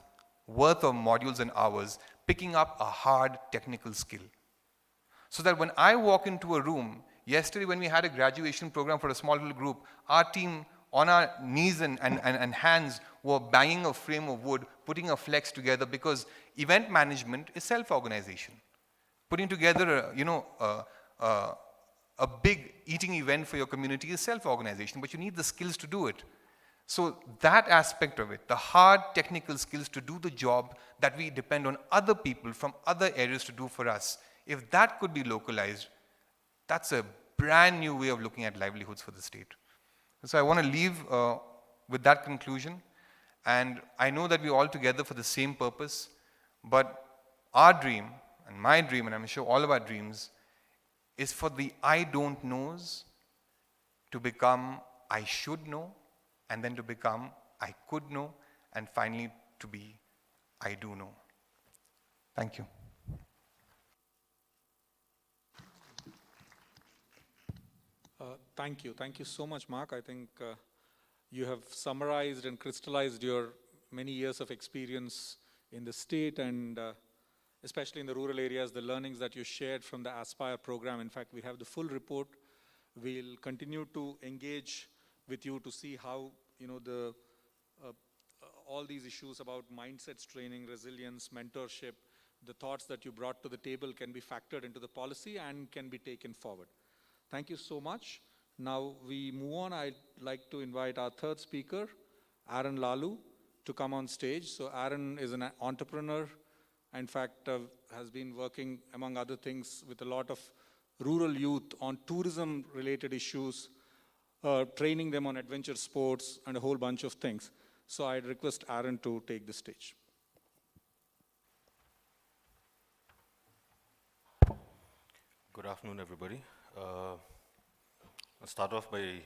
worth of modules and hours picking up a hard technical skill. So that when I walk into a room, yesterday when we had a graduation program for a small little group, our team on our knees and hands were banging a frame of wood, putting a flex together, because event management is self-organization. Putting together a big eating event for your community is self-organization, but you need the skills to do it. So that aspect of it, the hard technical skills to do the job that we depend on other people from other areas to do for us, if that could be localized, that's a brand new way of looking at livelihoods for the state. So I want to leave with that conclusion. And I know that we're all together for the same purpose, but our dream, and my dream, and I'm sure all of our dreams, is for the I don't knows to become I should know, and then to become I could know, and finally to be I do know. Thank you. Thank you. Thank you so much, Mark. I think you have summarized and crystallized your many years of experience in the state and especially in the rural areas, the learnings that you shared from the Aspire program. In fact, we have the full report. We'll continue to engage with you to see how, all these issues about mindsets training, resilience, mentorship, the thoughts that you brought to the table can be factored into the policy and can be taken forward. Thank you so much. Now we move on. I'd like to invite our third speaker, Aaron Lalu, to come on stage. So Aaron is an entrepreneur. In fact, has been working, among other things, with a lot of rural youth on tourism-related issues, training them on adventure sports, and a whole bunch of things. So I'd request Aaron to take the stage. Good afternoon, everybody. I'll start off by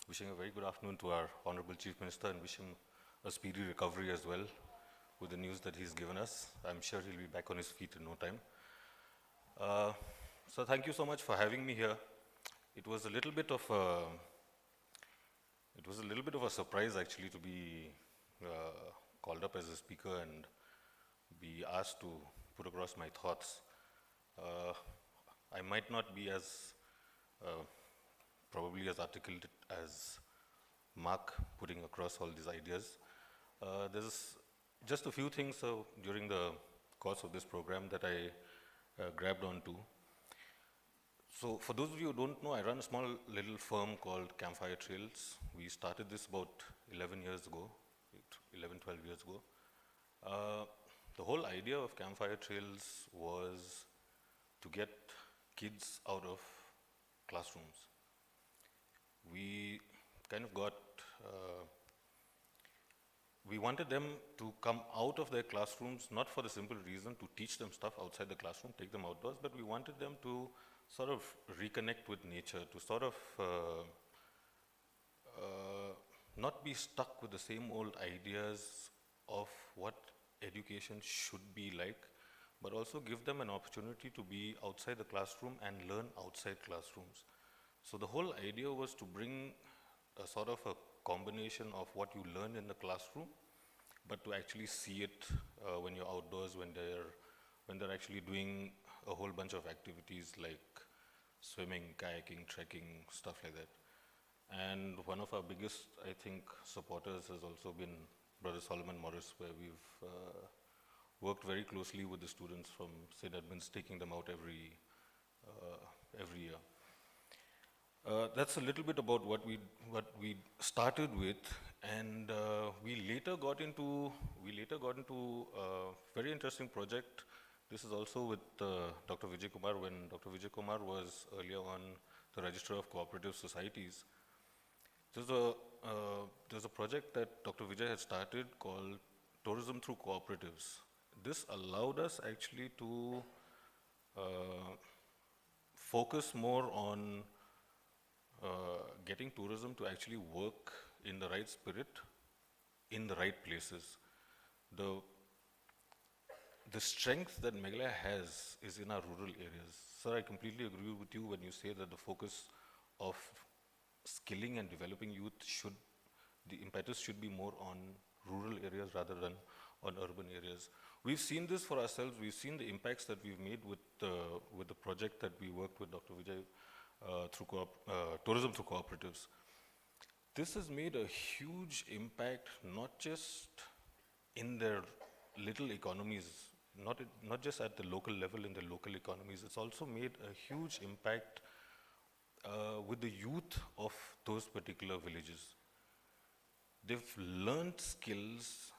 wishing a very good afternoon to our Honorable Chief Minister and wish him a speedy recovery as well with the news that he's given us. I'm sure he'll be back on his feet in no time. So thank you so much for having me here. It was a little bit of a surprise actually to be called up as a speaker and be asked to put across my thoughts. I might not be as probably as articulate as Mark putting across all these ideas. There's just a few things during the course of this program that I grabbed onto. So for those of you who don't know, I run a small little firm called Campfire Trails. We started this about 11 years ago, 11, 12 years ago. The whole idea of Campfire Trails was to get kids out of classrooms. We kind of we wanted them to come out of their classrooms, not for the simple reason to teach them stuff outside the classroom, take them outdoors, but we wanted them to sort of reconnect with nature, to sort of not be stuck with the same old ideas of what education should be like, but also give them an opportunity to be outside the classroom and learn outside classrooms. So the whole idea was to bring a sort of a combination of what you learn in the classroom, but to actually see it when you're outdoors, when they're actually doing a whole bunch of activities like swimming, kayaking, trekking, stuff like that. And one of our biggest, I think, supporters has also been Brother Solomon Morris, where we've worked very closely with the students from St. Edmunds, taking them out every year. That's a little bit about what we started with, and we later got into a very interesting project. This is also with Dr. Vijay Kumar, when Dr. Vijay Kumar was earlier on the Register of Cooperative Societies. There's a project that Dr. Vijay had started called Tourism Through Cooperatives. This allowed us actually to focus more on getting tourism to actually work in the right spirit, in the right places. The strength that Meghalaya has is in our rural areas. Sir, I completely agree with you when you say that the focus of skilling and developing youth the impetus should be more on rural areas rather than on urban areas. We've seen this for ourselves. We've seen the impacts that we've made with the project that we worked with Dr. Vijay through tourism through cooperatives. This has made a huge impact, not just in their little economies, not just at the local level in the local economies. It's also made a huge impact with the youth of those particular villages. They've learned skills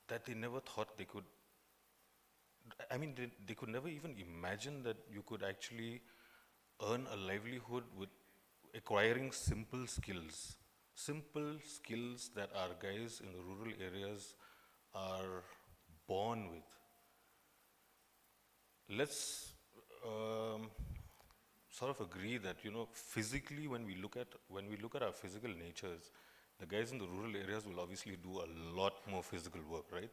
that they never thought they could. I mean, they could never even imagine that you could actually earn a livelihood with acquiring simple skills that our guys in the rural areas are born with. Let's sort of agree that, physically when we look at our physical natures, the guys in the rural areas will obviously do a lot more physical work, right?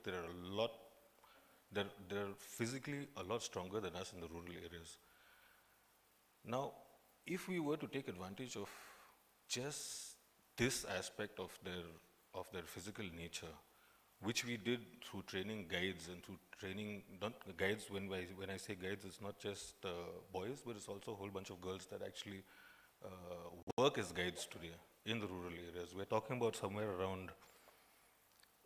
They're physically a lot stronger than us in the rural areas. Now, if we were to take advantage of just this aspect of their physical nature, which we did through training guides and through training, not guides, when I say guides, it's not just boys, but it's also a whole bunch of girls that actually work as guides today in the rural areas. We're talking about somewhere around,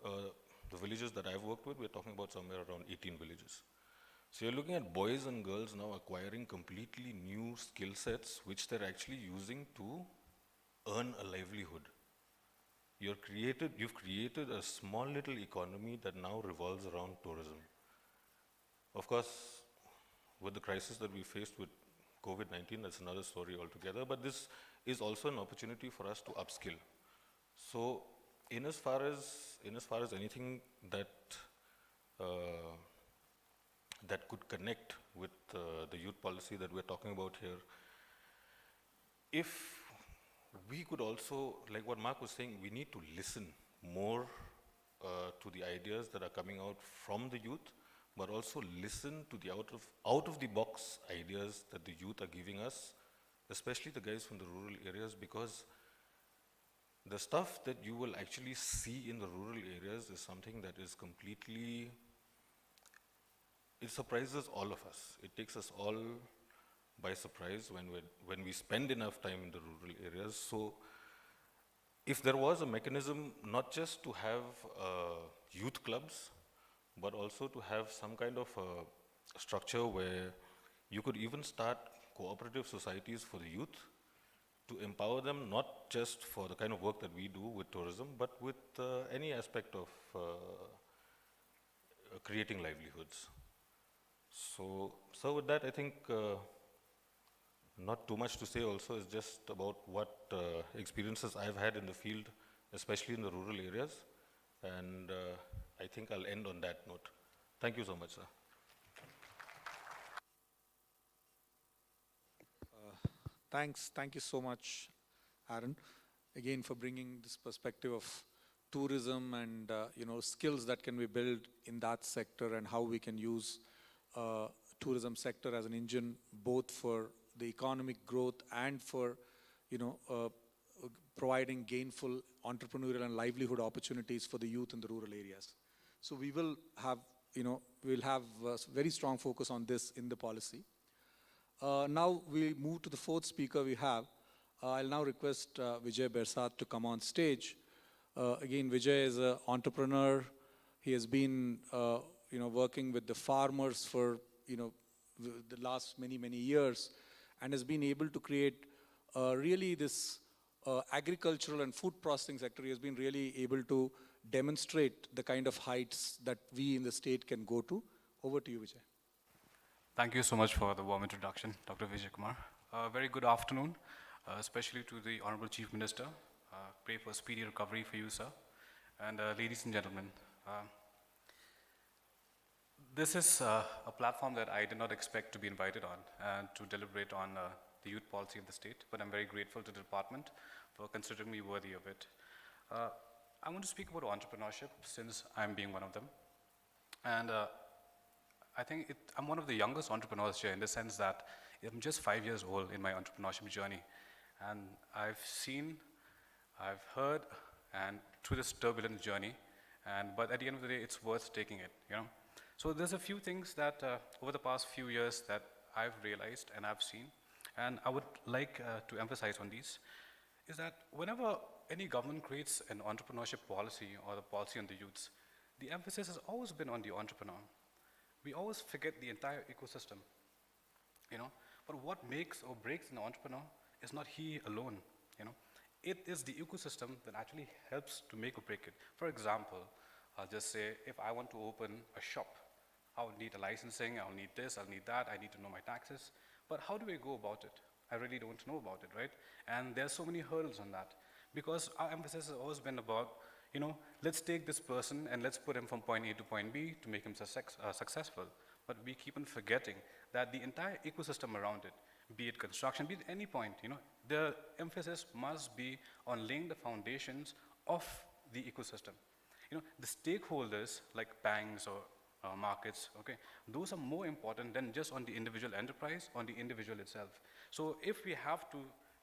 the villages that I've worked with, we're talking about somewhere around 18 villages. So you're looking at boys and girls now acquiring completely new skill sets, which they're actually using to earn a livelihood. You've created a small little economy that now revolves around tourism. Of course, with the crisis that we faced with COVID-19, that's another story altogether, but this is also an opportunity for us to upskill. So in as far as anything that that could connect with the youth policy that we're talking about here, if we could also, like what Mark was saying, we need to listen more to the ideas that are coming out from the youth, but also listen to the out of the box ideas that the youth are giving us, especially the guys from the rural areas, because the stuff that you will actually see in the rural areas is something that is completely, it surprises all of us. It takes us all by surprise when we spend enough time in the rural areas. So if there was a mechanism not just to have youth clubs, but also to have some kind of a structure where you could even start cooperative societies for the youth to empower them, not just for the kind of work that we do with tourism, but with any aspect of creating livelihoods. So with that, I think not too much to say also. Is just about what experiences I've had in the field, especially in the rural areas. And I think I'll end on that note. Thank you so much, sir. Thank you so much, Aaron, again for bringing this perspective of tourism and skills that can be built in that sector and how we can use tourism sector as an engine both for the economic growth and for providing gainful entrepreneurial and livelihood opportunities for the youth in the rural areas. So we will have we'll have a very strong focus on this in the policy. Now we move to the fourth speaker we have. I'll now request Vijay Bersat to come on stage. Again, Vijay is an entrepreneur. He has been working with the farmers for the last many years, and has been able to create really this agricultural and food processing sector. He has been really able to demonstrate the kind of heights that we in the state can go to. Over to you, Vijay. Thank you so much for the warm introduction, Dr. Vijay Kumar. Very good afternoon, especially to the Honorable Chief Minister. Pray for speedy recovery for you, sir. And ladies and gentlemen, this is a platform that I did not expect to be invited on and to deliberate on the youth policy of the state, but I'm very grateful to the department for considering me worthy of it. I want to speak about entrepreneurship since I'm being one of them. And I think I'm one of the youngest entrepreneurs here in the sense that I'm just 5 years old in my entrepreneurship journey. And I've seen, I've heard, and through this turbulent journey, but at the end of the day, it's worth taking it, So there's a few things that over the past few years that I've realized and I've seen, and I would like to emphasize on these, is that whenever any government creates an entrepreneurship policy or the policy on the youths, the emphasis has always been on the entrepreneur. We always forget the entire ecosystem, But what makes or breaks an entrepreneur is not he alone, It is the ecosystem that actually helps to make or break it. For example, I'll just say, if I want to open a shop, I'll need a licensing, I'll need this, I'll need that, I need to know my taxes. But how do I go about it? I really don't know about it, right? And there's so many hurdles on that. Because our emphasis has always been about, let's take this person and let's put him from point A to point B to make him successful. But we keep on forgetting that the entire ecosystem around it, be it construction, be it any point, the emphasis must be on laying the foundations of the ecosystem. The stakeholders like banks or markets, those are more important than just on the individual enterprise, on the individual itself. So if we have to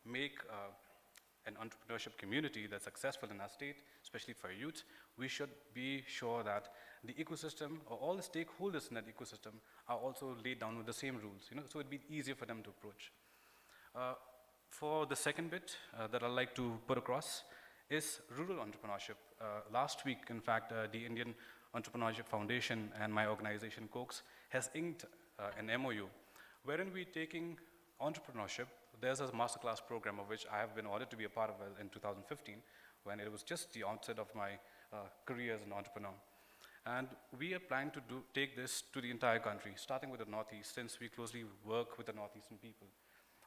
make an entrepreneurship community that's successful in our state, especially for youth, we should be sure that the ecosystem or all the stakeholders in that ecosystem are also laid down with the same rules, so it'd be easier for them to approach. For the second bit that I'd like to put across is rural entrepreneurship. Last week, in fact, the Indian Entrepreneurship Foundation and my organization, Coax, has inked an MOU, wherein we're taking entrepreneurship. There's a masterclass program of which I have been honored to be a part of in 2015, when it was just the onset of my career as an entrepreneur. And we are planning to take this to the entire country, starting with the Northeast, since we closely work with the Northeastern people.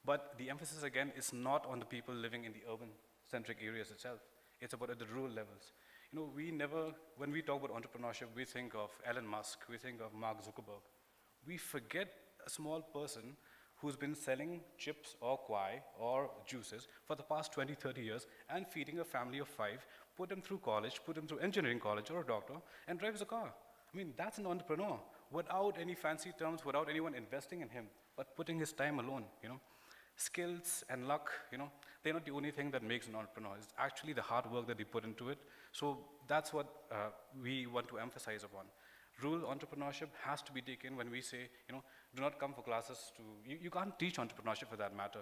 But the emphasis, again, is not on the people living in the urban-centric areas itself. It's about at the rural levels. When we talk about entrepreneurship, we think of Elon Musk, we think of Mark Zuckerberg. We forget a small person who's been selling chips or kwai or juices for the past 20, 30 years and feeding a family of 5, put him through college, put him through engineering college or a doctor, and drives a car. I mean, that's an entrepreneur without any fancy terms, without anyone investing in him, but putting his time alone, you know. Skills and luck, you know, they're not the only thing that makes an entrepreneur. It's actually the hard work that they put into it. So that's what we want to emphasize upon. Rural entrepreneurship has to be taken when we say, you know, do not come for classes to, you can't teach entrepreneurship for that matter.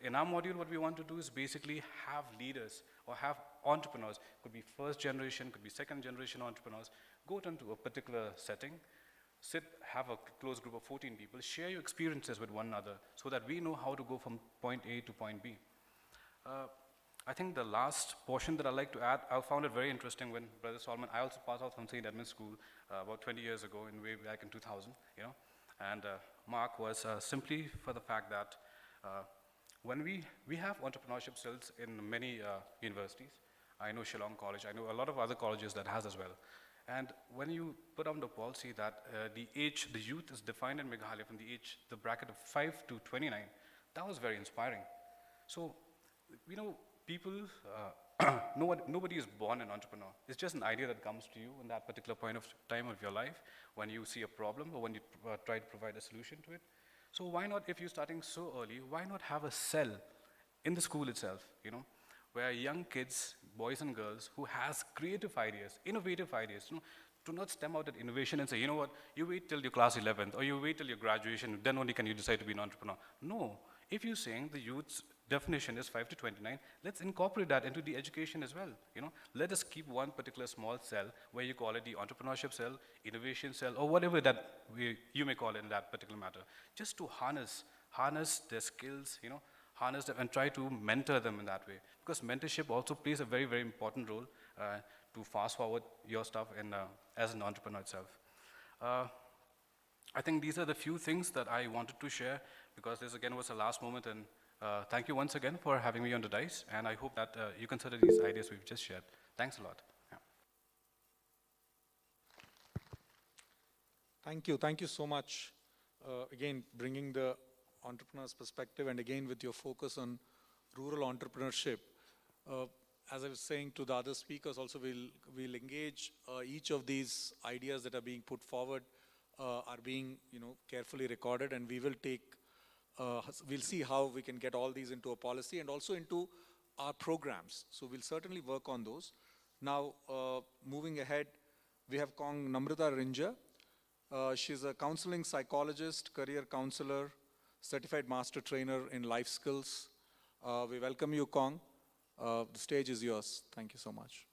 In our module, what we want to do is basically have leaders or have entrepreneurs, could be first generation, could be second generation entrepreneurs, go into a particular setting, sit, have a close group of 14 people, share your experiences with one another so that we know how to go from point A to point B. I think the last portion that I'd like to add, I found it very interesting when Brother Solomon, I also passed out from St. Edmund's School about 20 years ago, way back in 2000, you know, and Mark was simply for the fact that when we have entrepreneurship cells in many universities. I know Shillong College, I know a lot of other colleges that has as well. And when you put on the policy that the youth is defined in Meghalaya from the bracket of 5 to 29, that was very inspiring. So, you know, people, nobody is born an entrepreneur. It's just an idea that comes to you in that particular point of time of your life when you see a problem or when you try to provide a solution to it. So why not, if you're starting so early, why not have a cell in the school itself, you know, where young kids, boys and girls, who has creative ideas, innovative ideas, you know, do not stem out at innovation and say, you know what, you wait till your class 11th, or you wait till your graduation, then only can you decide to be an entrepreneur. No, if you're saying the youth's definition is 5 to 29, let's incorporate that into the education as well, you know. Let us keep one particular small cell, where you call it the entrepreneurship cell, innovation cell, or whatever that you may call it in that particular matter, just to harness their skills, you know, harness them and try to mentor them in that way. Because mentorship also plays a very, very important role to fast forward your stuff as an entrepreneur itself. I think these are the few things that I wanted to share, because this again was the last moment, and thank you once again for having me on the dais, and I hope that you consider these ideas we've just shared. Thanks a lot. Yeah. Thank you so much. Again, bringing the entrepreneur's perspective, and again with your focus on rural entrepreneurship. As I was saying to the other speakers also, we'll engage each of these ideas that are being put forward are being, you know, carefully recorded, and we will take, we'll see how we can get all these into a policy and also into our programs. So we'll certainly work on those. Now, moving ahead, we have Kong Namrata Rinja. She's a counseling psychologist, career counselor, certified master trainer in life skills. We welcome you, Kong. The stage is yours. Thank you so much.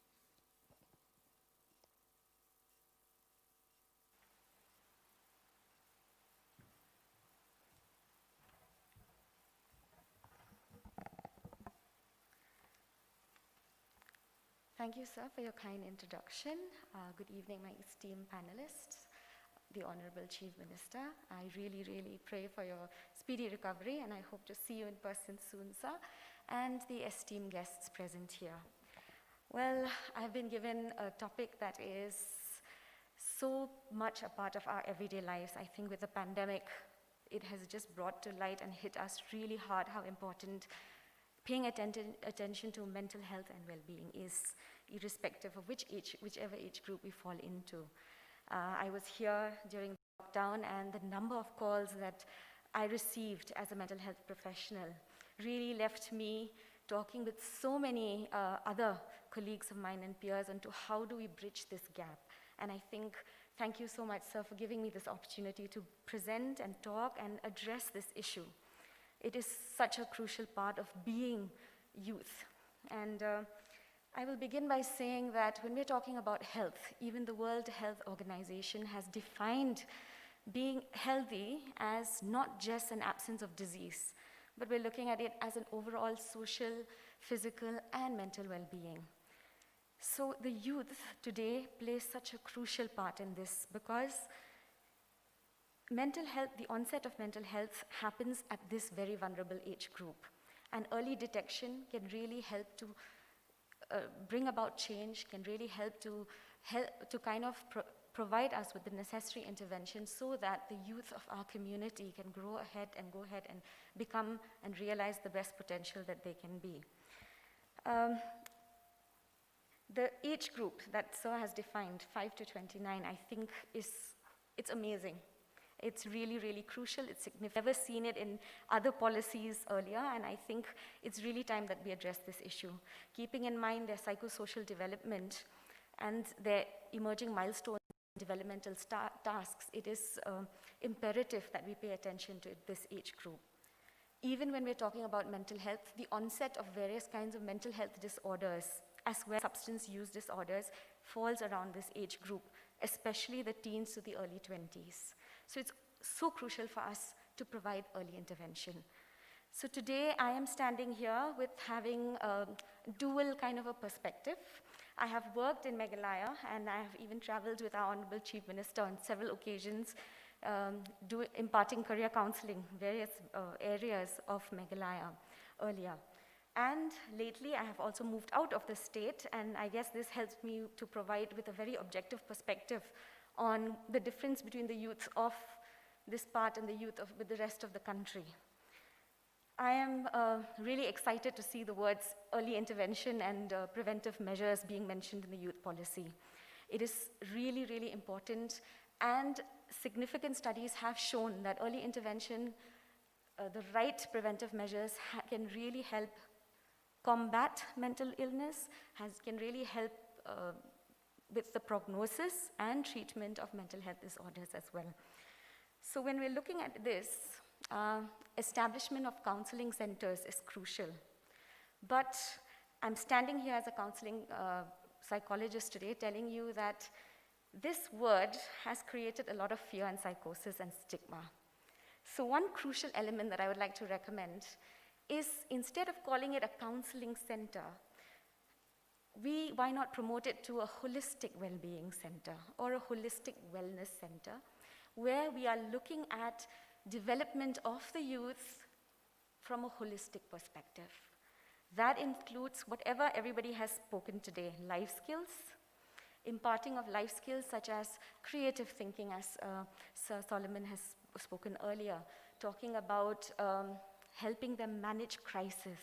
Thank you, sir, for your kind introduction. Good evening, my esteemed panelists, the Honorable Chief Minister. I really, really pray for your speedy recovery, and I hope to see you in person soon, sir, and the esteemed guests present here. Well, I've been given a topic that is so much a part of our everyday lives. I think with the pandemic, it has just brought to light and hit us really hard how important paying attention to mental health and well-being is, irrespective of whichever age group we fall into. I was here during lockdown, and the number of calls that I received as a mental health professional really left me talking with so many other colleagues of mine and peers onto how do we bridge this gap. And I think, thank you so much, sir, for giving me this opportunity to present and talk and address this issue. It is such a crucial part of being youth. And I will begin by saying that when we're talking about health, even the World Health Organization has defined being healthy as not just an absence of disease, but we're looking at it as an overall social, physical, and mental well-being. So the youth today plays such a crucial part in this, because mental health, the onset of mental health happens at this very vulnerable age group. And early detection can really help to bring about change, can really help to kind of provide us with the necessary intervention so that the youth of our community can go ahead and become and realize the best potential that they can be. The age group that Sir has defined, 5 to 29, I think it's amazing. It's really, really crucial. It's significant. I've never seen it in other policies earlier, and I think it's really time that we address this issue. Keeping in mind their psychosocial development and their emerging milestones and developmental tasks, it is imperative that we pay attention to this age group. Even when we're talking about mental health, the onset of various kinds of mental health disorders, as well as substance use disorders, falls around this age group, especially the teens to the early 20s. So it's so crucial for us to provide early intervention. So today I am standing here with having a dual kind of a perspective. I have worked in Meghalaya, and I have even traveled with our Honorable Chief Minister on several occasions, imparting career counseling, various areas of Meghalaya earlier. And lately, I have also moved out of the state, and I guess this helps me to provide with a very objective perspective on the difference between the youth of this part and the youth with the rest of the country. I am really excited to see the words early intervention and preventive measures being mentioned in the youth policy. It is really, really important, and significant studies have shown that early intervention, the right preventive measures can really help combat mental illness, can really help with the prognosis and treatment of mental health disorders as well. So when we're looking at this, establishment of counseling centers is crucial. But I'm standing here as a counseling psychologist today telling you that this word has created a lot of fear and psychosis and stigma. So one crucial element that I would like to recommend is, instead of calling it a counseling center, why not promote it to a holistic well-being center or a holistic wellness center, where we are looking at development of the youth from a holistic perspective. That includes whatever everybody has spoken today: life skills, imparting of life skills such as creative thinking, as Sir Solomon has spoken earlier, talking about helping them manage crisis.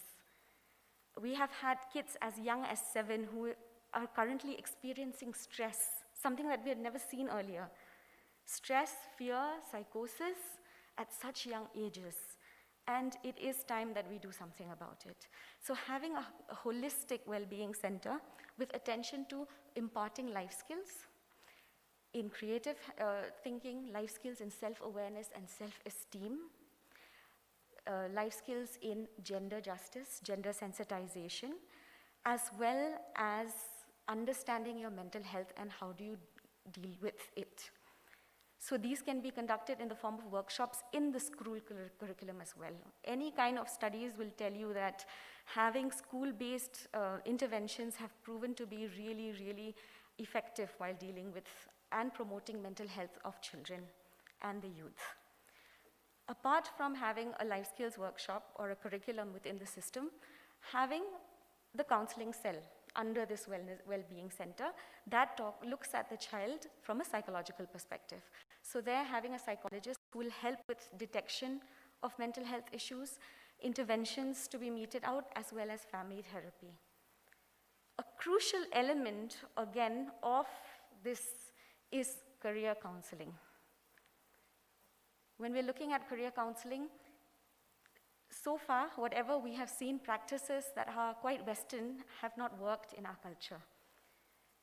We have had kids as young as 7 who are currently experiencing stress, something that we had never seen earlier. Stress, fear, psychosis at such young ages. And it is time that we do something about it. So having a holistic well-being center with attention to imparting life skills in creative thinking, life skills in self-awareness and self-esteem, life skills in gender justice, gender sensitization, as well as understanding your mental health and how do you deal with it. So these can be conducted in the form of workshops in the school curriculum as well. Any kind of studies will tell you that having school-based interventions have proven to be really, really effective while dealing with and promoting mental health of children and the youth. Apart from having a life skills workshop or a curriculum within the system, having the counseling cell under this well-being center that looks at the child from a psychological perspective. So they're having a psychologist who will help with detection of mental health issues, interventions to be meted out, as well as family therapy. A crucial element, again, of this is career counseling. When we're looking at career counseling, so far, whatever we have seen, practices that are quite Western have not worked in our culture.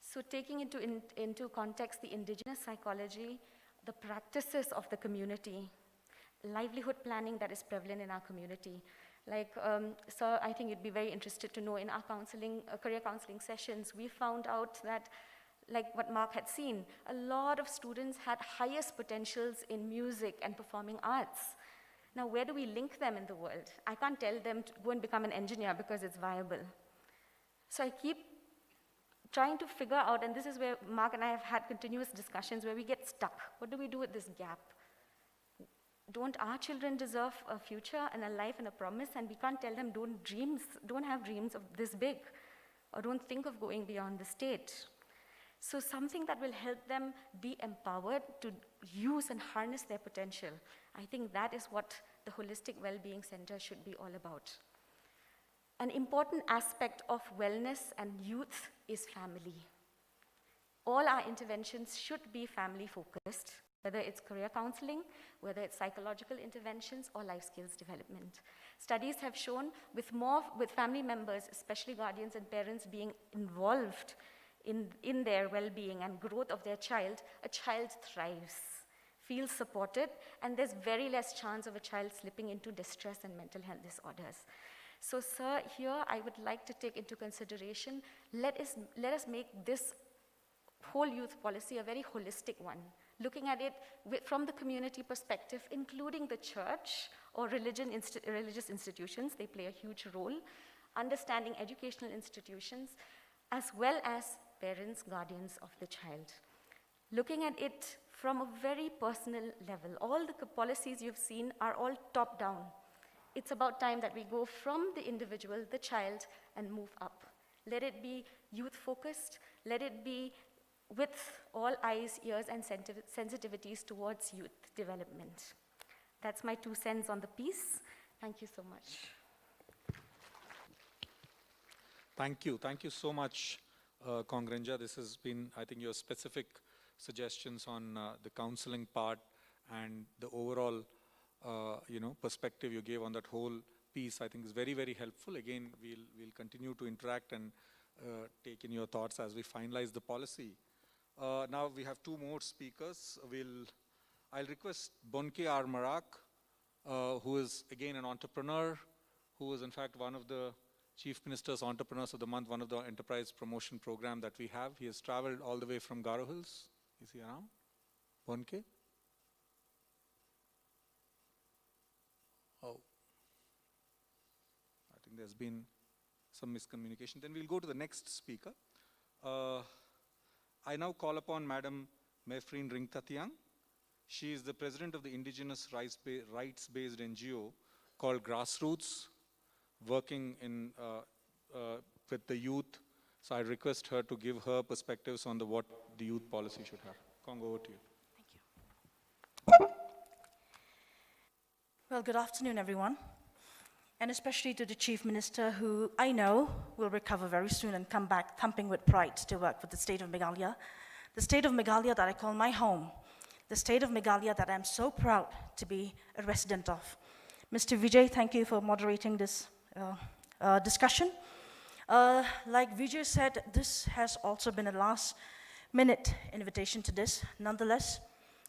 So taking into context the indigenous psychology, the practices of the community, livelihood planning that is prevalent in our community. Like, so I think you'd be very interested to know, in our career counseling sessions, we found out that, like what Mark had seen, a lot of students had highest potentials in music and performing arts. Now, where do we link them in the world? I can't tell them to go and become an engineer because it's viable. So I keep trying to figure out, and this is where Mark and I have had continuous discussions where we get stuck. What do we do with this gap? Don't our children deserve a future and a life and a promise? And we can't tell them don't have dreams of this big, or don't think of going beyond the state. So something that will help them be empowered to use and harness their potential. I think that is what the Holistic Wellbeing Center should be all about. An important aspect of wellness and youth is family. All our interventions should be family focused, whether it's career counseling, whether it's psychological interventions or life skills development. Studies have shown with family members, especially guardians and parents, being involved in their well-being and growth of their child, a child thrives, feels supported, and there's very less chance of a child slipping into distress and mental health disorders. So, sir, here I would like to take into consideration, let us make this whole youth policy a very holistic one, looking at it from the community perspective, including the church or religious institutions. They play a huge role, understanding educational institutions, as well as parents, guardians of the child. Looking at it from a very personal level. All the policies you've seen are all top-down. It's about time that we go from the individual, the child, and move up. Let it be youth-focused. Let it be with all eyes, ears, and sensitivities towards youth development. That's my 2 cents on the piece. Thank you so much. Thank you. Thank you so much, Kongrenja. This has been, I think, your specific suggestions on the counseling part and the overall, perspective you gave on that whole piece, I think is very, very helpful. Again, we'll continue to interact and take in your thoughts as we finalize the policy. Now we have 2 more speakers. I'll request Bonke R. Marak, who is again an entrepreneur, who is in fact one of the Chief Minister's Entrepreneurs of the Month, one of the enterprise promotion program that we have. He has traveled all the way from Garo Hills. Is he around? Bonke? Oh. I think there's been some miscommunication. Then we'll go to the next speaker. I now call upon Madam Mefreen Ringtatiang. She is the president of the indigenous rights-based NGO called Grassroots, working with the youth. So I request her to give her perspectives on what the youth policy should have. Kong, over to you. Thank you. Well, good afternoon, everyone. And especially to the Chief Minister, who I know will recover very soon and come back thumping with pride to work for the state of Meghalaya. The state of Meghalaya that I call my home. The state of Meghalaya that I'm so proud to be a resident of. Mr. Vijay, thank you for moderating this discussion. Like Vijay said, this has also been a last-minute invitation to this. Nonetheless,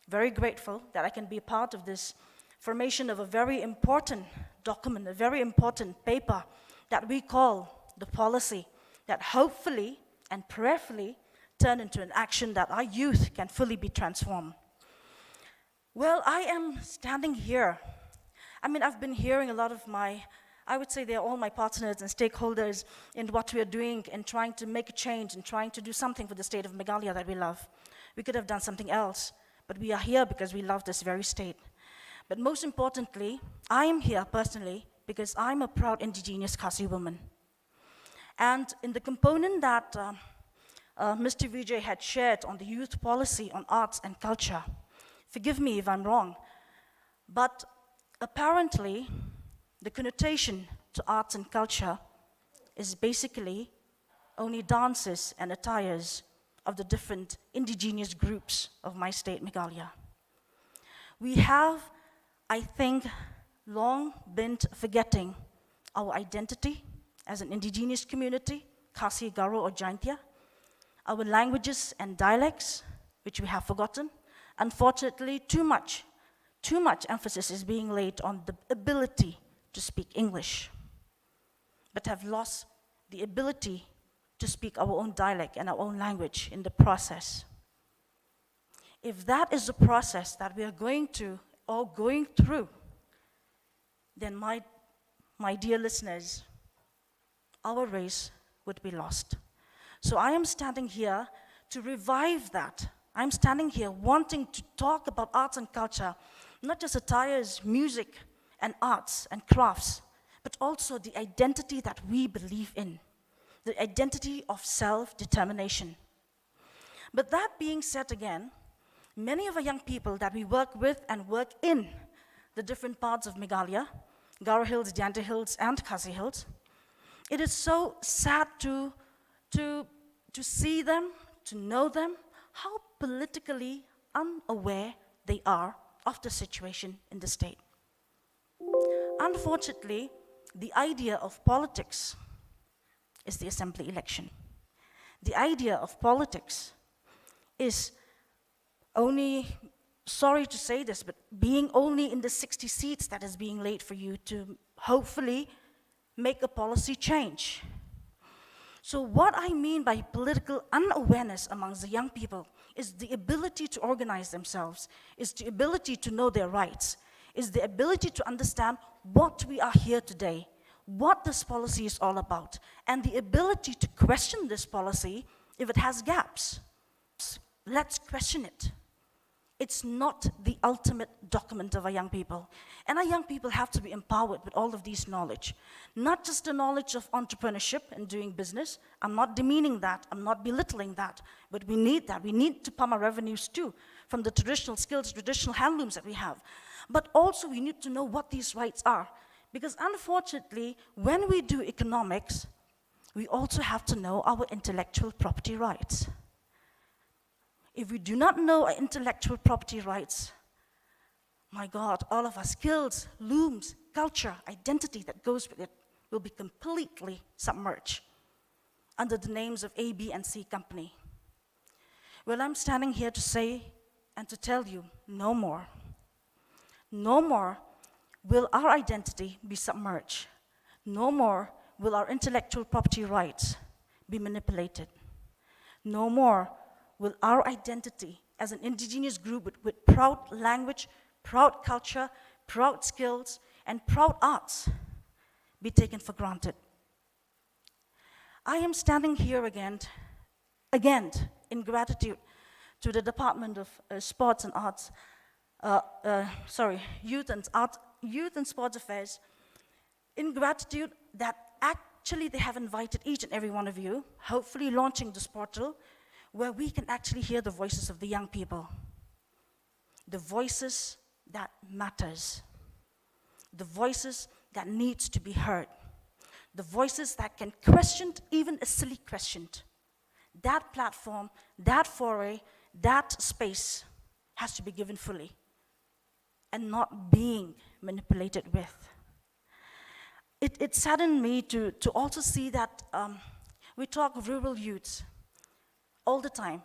very grateful that I can be a part of this formation of a very important document, a very important paper that we call the policy, that hopefully and prayerfully turn into an action that our youth can fully be transformed. Well, I am standing here. I mean, I've been hearing a lot of I would say they're all my partners and stakeholders in what we are doing and trying to make a change and trying to do something for the state of Meghalaya that we love. We could have done something else, but we are here because we love this very state. But most importantly, I am here personally because I'm a proud indigenous Khasi woman. And in the component that Mr. Vijay had shared on the youth policy on arts and culture, forgive me if I'm wrong, but apparently the connotation to arts and culture is basically only dances and attires of the different indigenous groups of my state, Meghalaya. We have, I think, long been forgetting our identity as an indigenous community, Khasi, Garo, or Jaintia, our languages and dialects, which we have forgotten. Unfortunately, too much emphasis is being laid on the ability to speak English, but have lost the ability to speak our own dialect and our own language in the process. If that is the process that we are going to or going through, then my dear listeners, our race would be lost. So I am standing here to revive that. I'm standing here wanting to talk about arts and culture, not just attires, music, and arts and crafts, but also the identity that we believe in, the identity of self-determination. But that being said again, many of our young people that we work with and work in the different parts of Meghalaya, Garo Hills, Dianta Hills, and Khasi Hills, it is so sad to see them, to know them, how politically unaware they are of the situation in the state. Unfortunately, the idea of politics is the assembly election. The idea of politics is only, sorry to say this, but being only in the 60 seats that is being laid for you to hopefully make a policy change. So what I mean by political unawareness amongst the young people is the ability to organize themselves, is the ability to know their rights, is the ability to understand what we are here today, what this policy is all about, and the ability to question this policy if it has gaps. Let's question it. It's not the ultimate document of our young people. And our young people have to be empowered with all of these knowledge. Not just the knowledge of entrepreneurship and doing business. I'm not demeaning that, I'm not belittling that, but we need that. We need to pump our revenues too, from the traditional skills, traditional handlooms that we have. But also we need to know what these rights are. Because unfortunately, when we do economics, we also have to know our intellectual property rights. If we do not know our intellectual property rights, my God, all of our skills, looms, culture, identity that goes with it will be completely submerged under the names of A, B, and C company. Well, I'm standing here to say and to tell you, no more. No more will our identity be submerged. No more will our intellectual property rights be manipulated. No more will our identity as an indigenous group with proud language, proud culture, proud skills, and proud arts be taken for granted. I am standing here again in gratitude to the Department of Sports and Arts, Youth and Sports Affairs, in gratitude that actually they have invited each and every one of you, hopefully launching this portal, where we can actually hear the voices of the young people. The voices that matters. The voices that needs to be heard. The voices that can question even a silly question. That platform, that foray, that space has to be given fully and not being manipulated with. It saddened me to also see that we talk of rural youths all the time.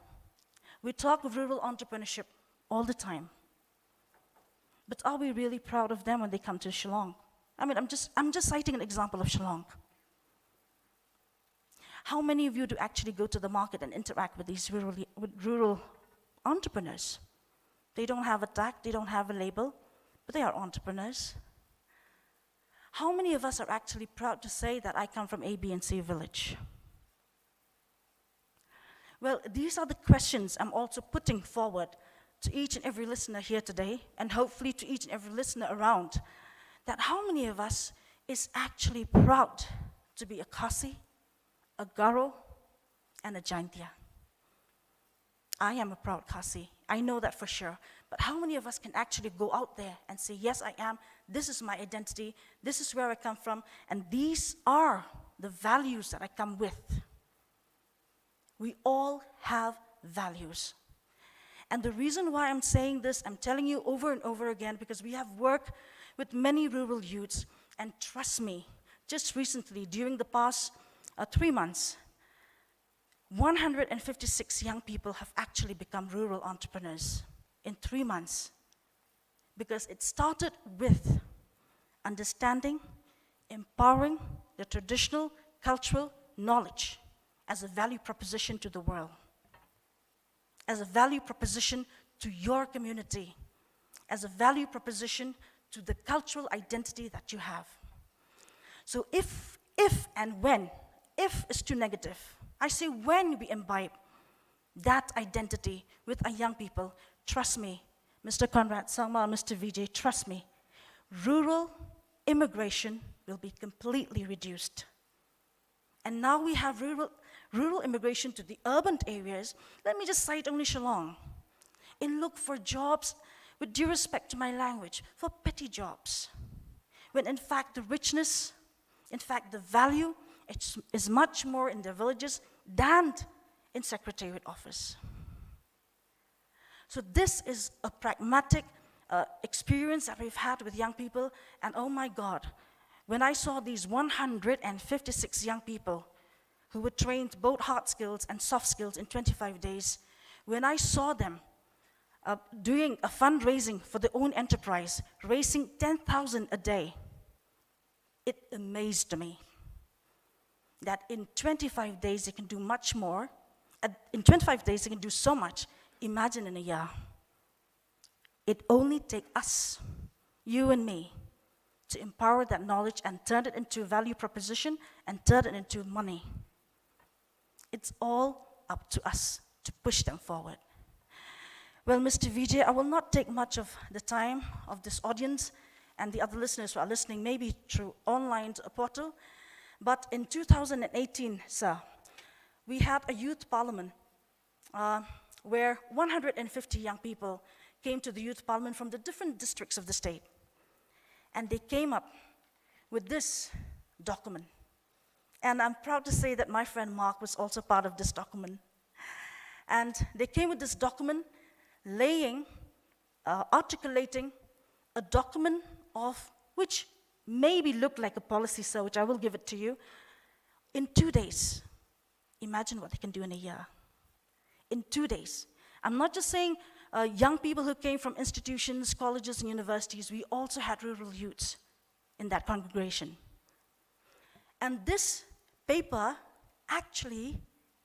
We talk of rural entrepreneurship all the time. But are we really proud of them when they come to Shillong? I mean, I'm just citing an example of Shillong. How many of you do actually go to the market and interact with these rural entrepreneurs? They don't have a tag, they don't have a label, but they are entrepreneurs. How many of us are actually proud to say that I come from A, B, and C village? Well, these are the questions I'm also putting forward to each and every listener here today, and hopefully to each and every listener around, that how many of us is actually proud to be a Khasi, a Garo, and a Jaintia? I am a proud Khasi. I know that for sure. But how many of us can actually go out there and say, yes, I am, this is my identity, this is where I come from, and these are the values that I come with. We all have values. And the reason why I'm saying this, I'm telling you over and over again, because we have worked with many rural youths, and trust me, just recently, during the past 3 months, 156 young people have actually become rural entrepreneurs in 3 months. Because it started with understanding, empowering the traditional, cultural knowledge as a value proposition to the world, as a value proposition to your community, as a value proposition to the cultural identity that you have. So if and when, if is too negative, I say when we imbibe that identity with our young people, trust me, Mr. Conrad, Sangma, Mr. Vijay, trust me, rural immigration will be completely reduced. And now we have rural immigration to the urban areas, let me just cite only Shillong, and look for jobs, with due respect to my language, for petty jobs, when in fact the richness, in fact the value, is much more in the villages than in Secretariat office. So this is a pragmatic experience that we've had with young people, and oh my God, when I saw these 156 young people who were trained both hard skills and soft skills in 25 days, when I saw them doing a fundraising for their own enterprise, raising 10,000 a day, it amazed me that in 25 days they can do much more. In 25 days they can do so much. Imagine in a year. It only takes us, you and me, to empower that knowledge and turn it into a value proposition and turn it into money. It's all up to us to push them forward. Well, Mr. Vijay, I will not take much of the time of this audience and the other listeners who are listening, maybe through online portal, but in 2018, sir, we had a youth parliament where 150 young people came to the youth parliament from the different districts of the state. And they came up with this document. And I'm proud to say that my friend Mark was also part of this document. And they came with this document articulating a document of which maybe looked like a policy, sir, which I will give it to you, in 2 days. Imagine what they can do in a year. In 2 days. I'm not just saying young people who came from institutions, colleges, and universities. We also had rural youths in that congregation. And this paper actually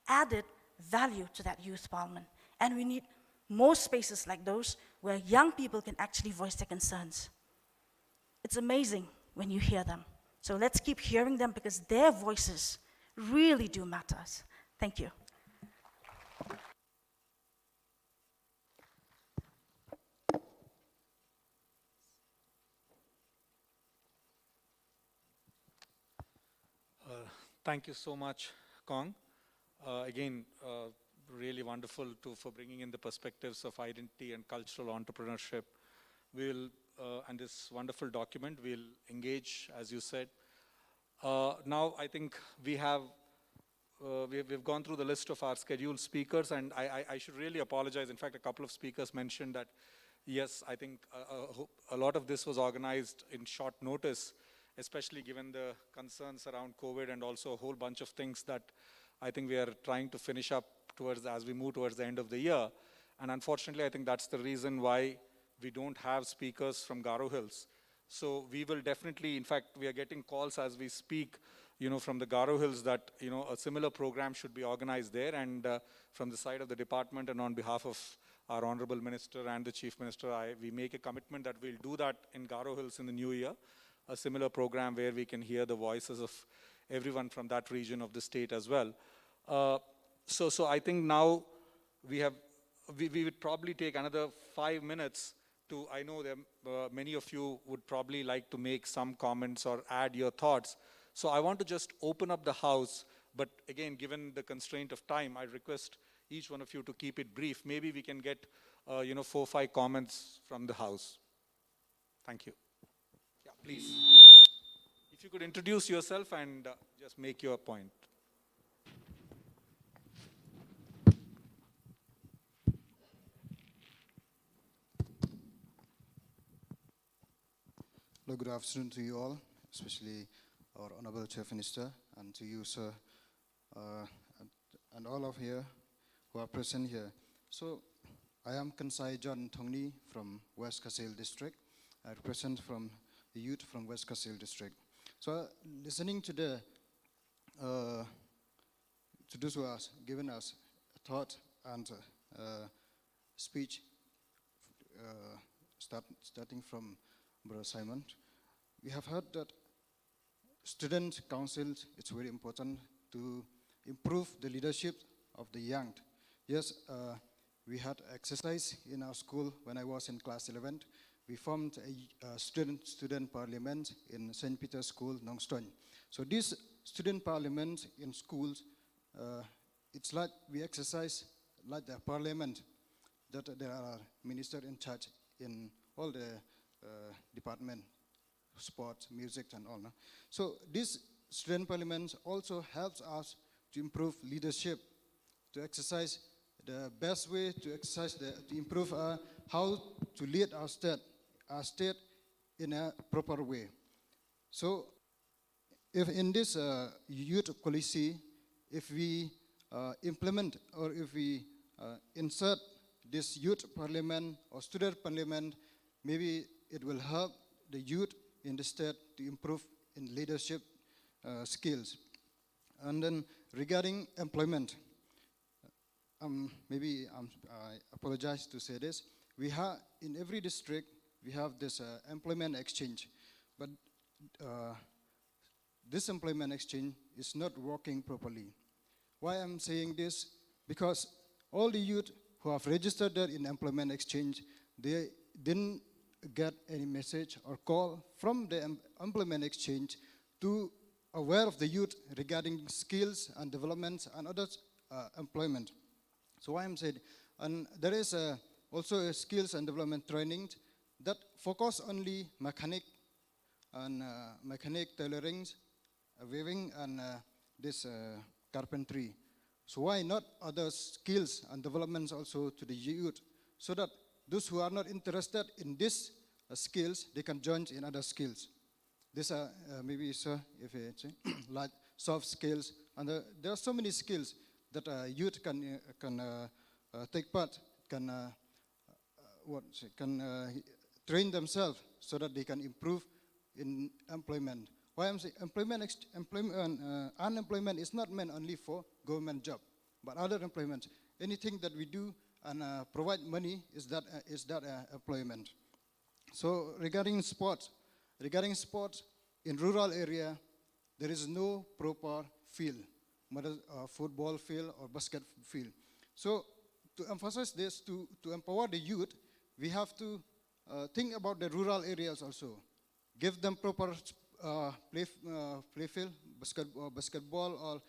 added value to that youth parliament. And we need more spaces like those where young people can actually voice their concerns. It's amazing when you hear them. So let's keep hearing them because their voices really do matter. Thank you. Thank you so much, Kong. Again, really wonderful for bringing in the perspectives of identity and cultural entrepreneurship. We'll, and this wonderful document, we'll engage, as you said. Now, I think we've gone through the list of our scheduled speakers, and I should really apologize. In fact, a couple of speakers mentioned that, yes, I think a lot of this was organized in short notice, especially given the concerns around COVID and also a whole bunch of things that I think we are trying to finish up as we move towards the end of the year. And unfortunately, I think that's the reason why we don't have speakers from Garo Hills. So we will definitely, in fact, we are getting calls as we speak, from the Garo Hills that, a similar program should be organized there. And from the side of the department and on behalf of our Honorable Minister and the Chief Minister, we make a commitment that we'll do that in Garo Hills in the new year. A similar program where we can hear the voices of everyone from that region of the state as well. So I think now we would probably take another 5 minutes to, I know that many of you would probably like to make some comments or add your thoughts. So I want to just open up the house, but again, given the constraint of time, I request each one of you to keep it brief. Maybe we can get 4 or 5 comments from the house. Thank you. Yeah, please. If you could introduce yourself and just make your point. Hello, good afternoon to you all, especially our Honorable Chief Minister, and to you, sir, and all of you who are present here. So, I am Kansai John Thongni from West Kasil District. I represent from the youth from West Kasil District. So, listening to to those who have given us a thought and speech, starting from Brother Simon, we have heard that student councils, it's very important to improve the leadership of the young. Yes, we had exercise in our school when I was in class 11. We formed a student parliament in St. Peter's School, Nongstoin. So this student parliament in schools it's like we exercise like the parliament, that there are ministers in charge in all the department, sports, music, and all. No? So this student parliament also helps us to improve leadership, to exercise the best way to exercise, to improve how to lead our state in a proper way. So if in this youth policy, if we implement or if we insert this youth parliament or student parliament, maybe it will help the youth in the state to improve in leadership skills. And then regarding employment, I apologize to say this. We have, in every district, we have this employment exchange. But this employment exchange is not working properly. Why I'm saying this? Because all the youth who have registered there in employment exchange, they didn't get any message or call from the employment exchange to aware of the youth regarding skills and developments and other employment. So why I'm saying, and there is also a skills and development training that focus only mechanic and tailoring, weaving, and this carpentry. So why not other skills and developments also to the youth, so that those who are not interested in these skills, they can join in other skills. These are maybe, sir, if it's like soft skills, and there are so many skills that youth can take part, can train themselves so that they can improve in employment. Why I'm saying unemployment is not meant only for government job, but other employment. Anything that we do and provide money is that employment. So regarding sports in rural area, there is no proper field, whether football field or basket field. So to emphasize this, to empower the youth, we have to think about the rural areas also. Give them proper play field, basketball or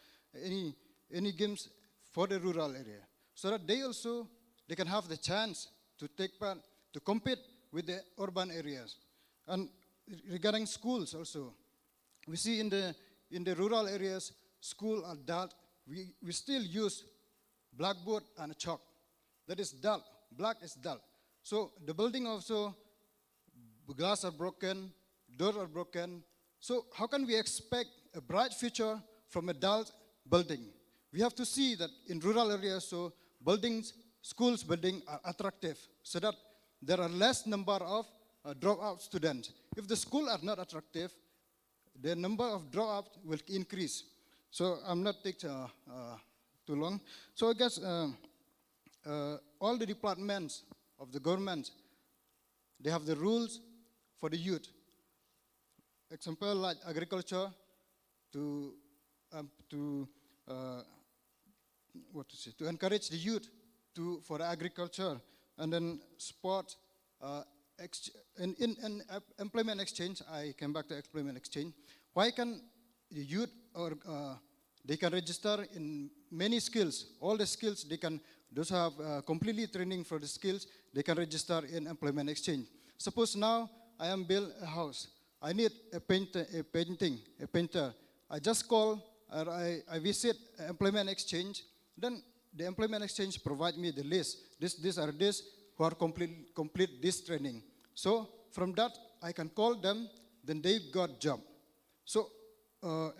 any games for the rural area, so that they can have the chance to take part, to compete with the urban areas. And regarding schools also, we see in the rural areas, school are dull. We still use blackboard and chalk. That is dull. Black is dull. So the building also, glass are broken, doors are broken. So how can we expect a bright future from a dull building? We have to see that in rural areas, so buildings, schools building are attractive, so that there are less number of dropout students. If the schools are not attractive, the number of dropouts will increase. So I'm not taking too long. So I guess all the departments of the government, they have the rules for the youth. Example like agriculture, to encourage the youth for agriculture, and then sport. In employment exchange, I came back to employment exchange. Why can the youth they can register in many skills, all the skills they can, those who have completely training for the skills, they can register in employment exchange. Suppose now I am build a house. I need a painter. I just call or I visit employment exchange. Then the employment exchange provide me the list. These are these who are complete this training. So from that I can call them. Then they got job. So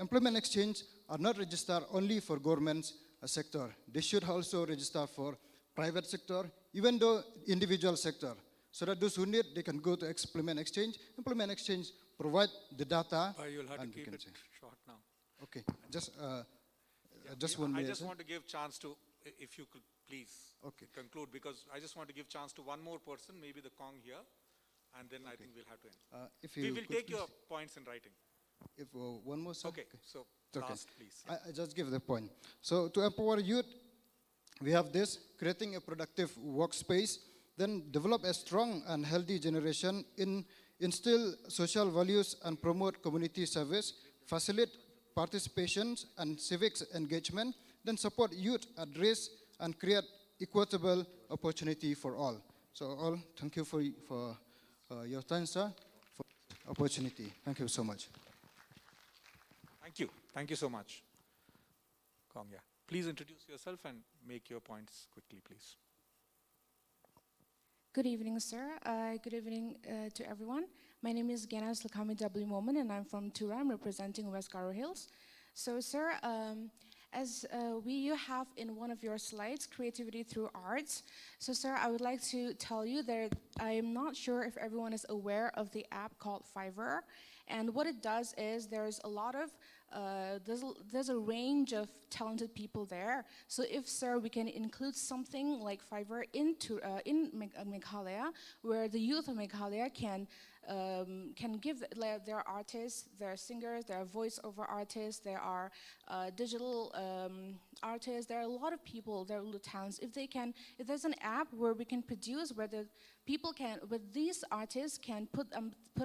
employment exchange are not registered only for government sector. They should also register for private sector, even though individual sector. So that those who need, they can go to employment exchange. Employment exchange provide the data. You'll have to keep it short now. Okay, just 1 minute. I just want to give chance to, if you could please conclude, because I just want to give chance to one more person, maybe the Kong here, and then I think we'll have to end. We will take your points in writing. If one more, sir? Okay, so last, please. I just give the point. So to empower youth, we have this, creating a productive workspace, then develop a strong and healthy generation, instill social values and promote community service, facilitate participation and civics engagement, then support youth at risk and create equitable opportunity for all. So all, thank you for your time, sir, for opportunity. Thank you so much. Thank you. Thank you so much. Yeah. Please introduce yourself and make your points quickly, please. Good evening, sir. Good evening to everyone. My name is Ganas Lakami W. Moman, and I'm from Tura. I'm representing West Garo Hills. So, sir, as you have in one of your slides, creativity through arts. So, sir, I would like to tell you that I am not sure if everyone is aware of the app called Fiverr. And what it does is there's a lot of there's a range of talented people there. So if, sir, we can include something like Fiverr in Meghalaya, where the youth of Meghalaya can give their artists, their singers, their voiceover artists, there are digital artists, there are a lot of people, there are little talents. If there's an app where we can produce, where the people can, with these artists can put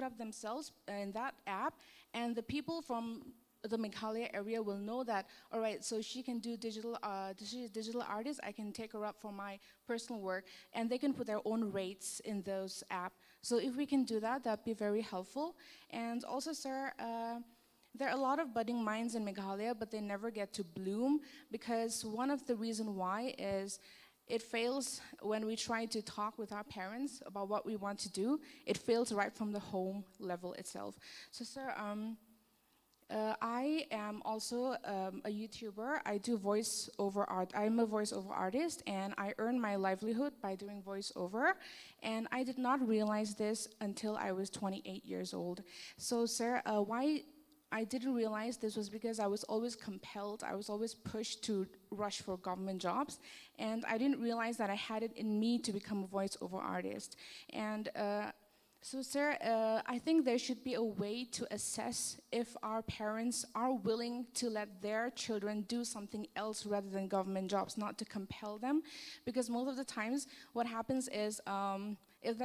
up themselves in that app, and the people from the Meghalaya area will know that, all right, so she can do digital, she's a digital artist, I can take her up for my personal work, and they can put their own rates in those apps. So if we can do that, that'd be very helpful. And also, sir, there are a lot of budding minds in Meghalaya, but they never get to bloom, because one of the reasons why is it fails when we try to talk with our parents about what we want to do. It fails right from the home level itself. So, sir, I am also a YouTuber. I do voiceover art. I'm a voiceover artist, and I earn my livelihood by doing voiceover. And I did not realize this until I was 28 years old. So, sir, why I didn't realize this was because I was always compelled, I was always pushed to rush for government jobs, and I didn't realize that I had it in me to become a voiceover artist. And so, sir, I think there should be a way to assess if our parents are willing to let their children do something else rather than government jobs, not to compel them, because most of the times what happens is if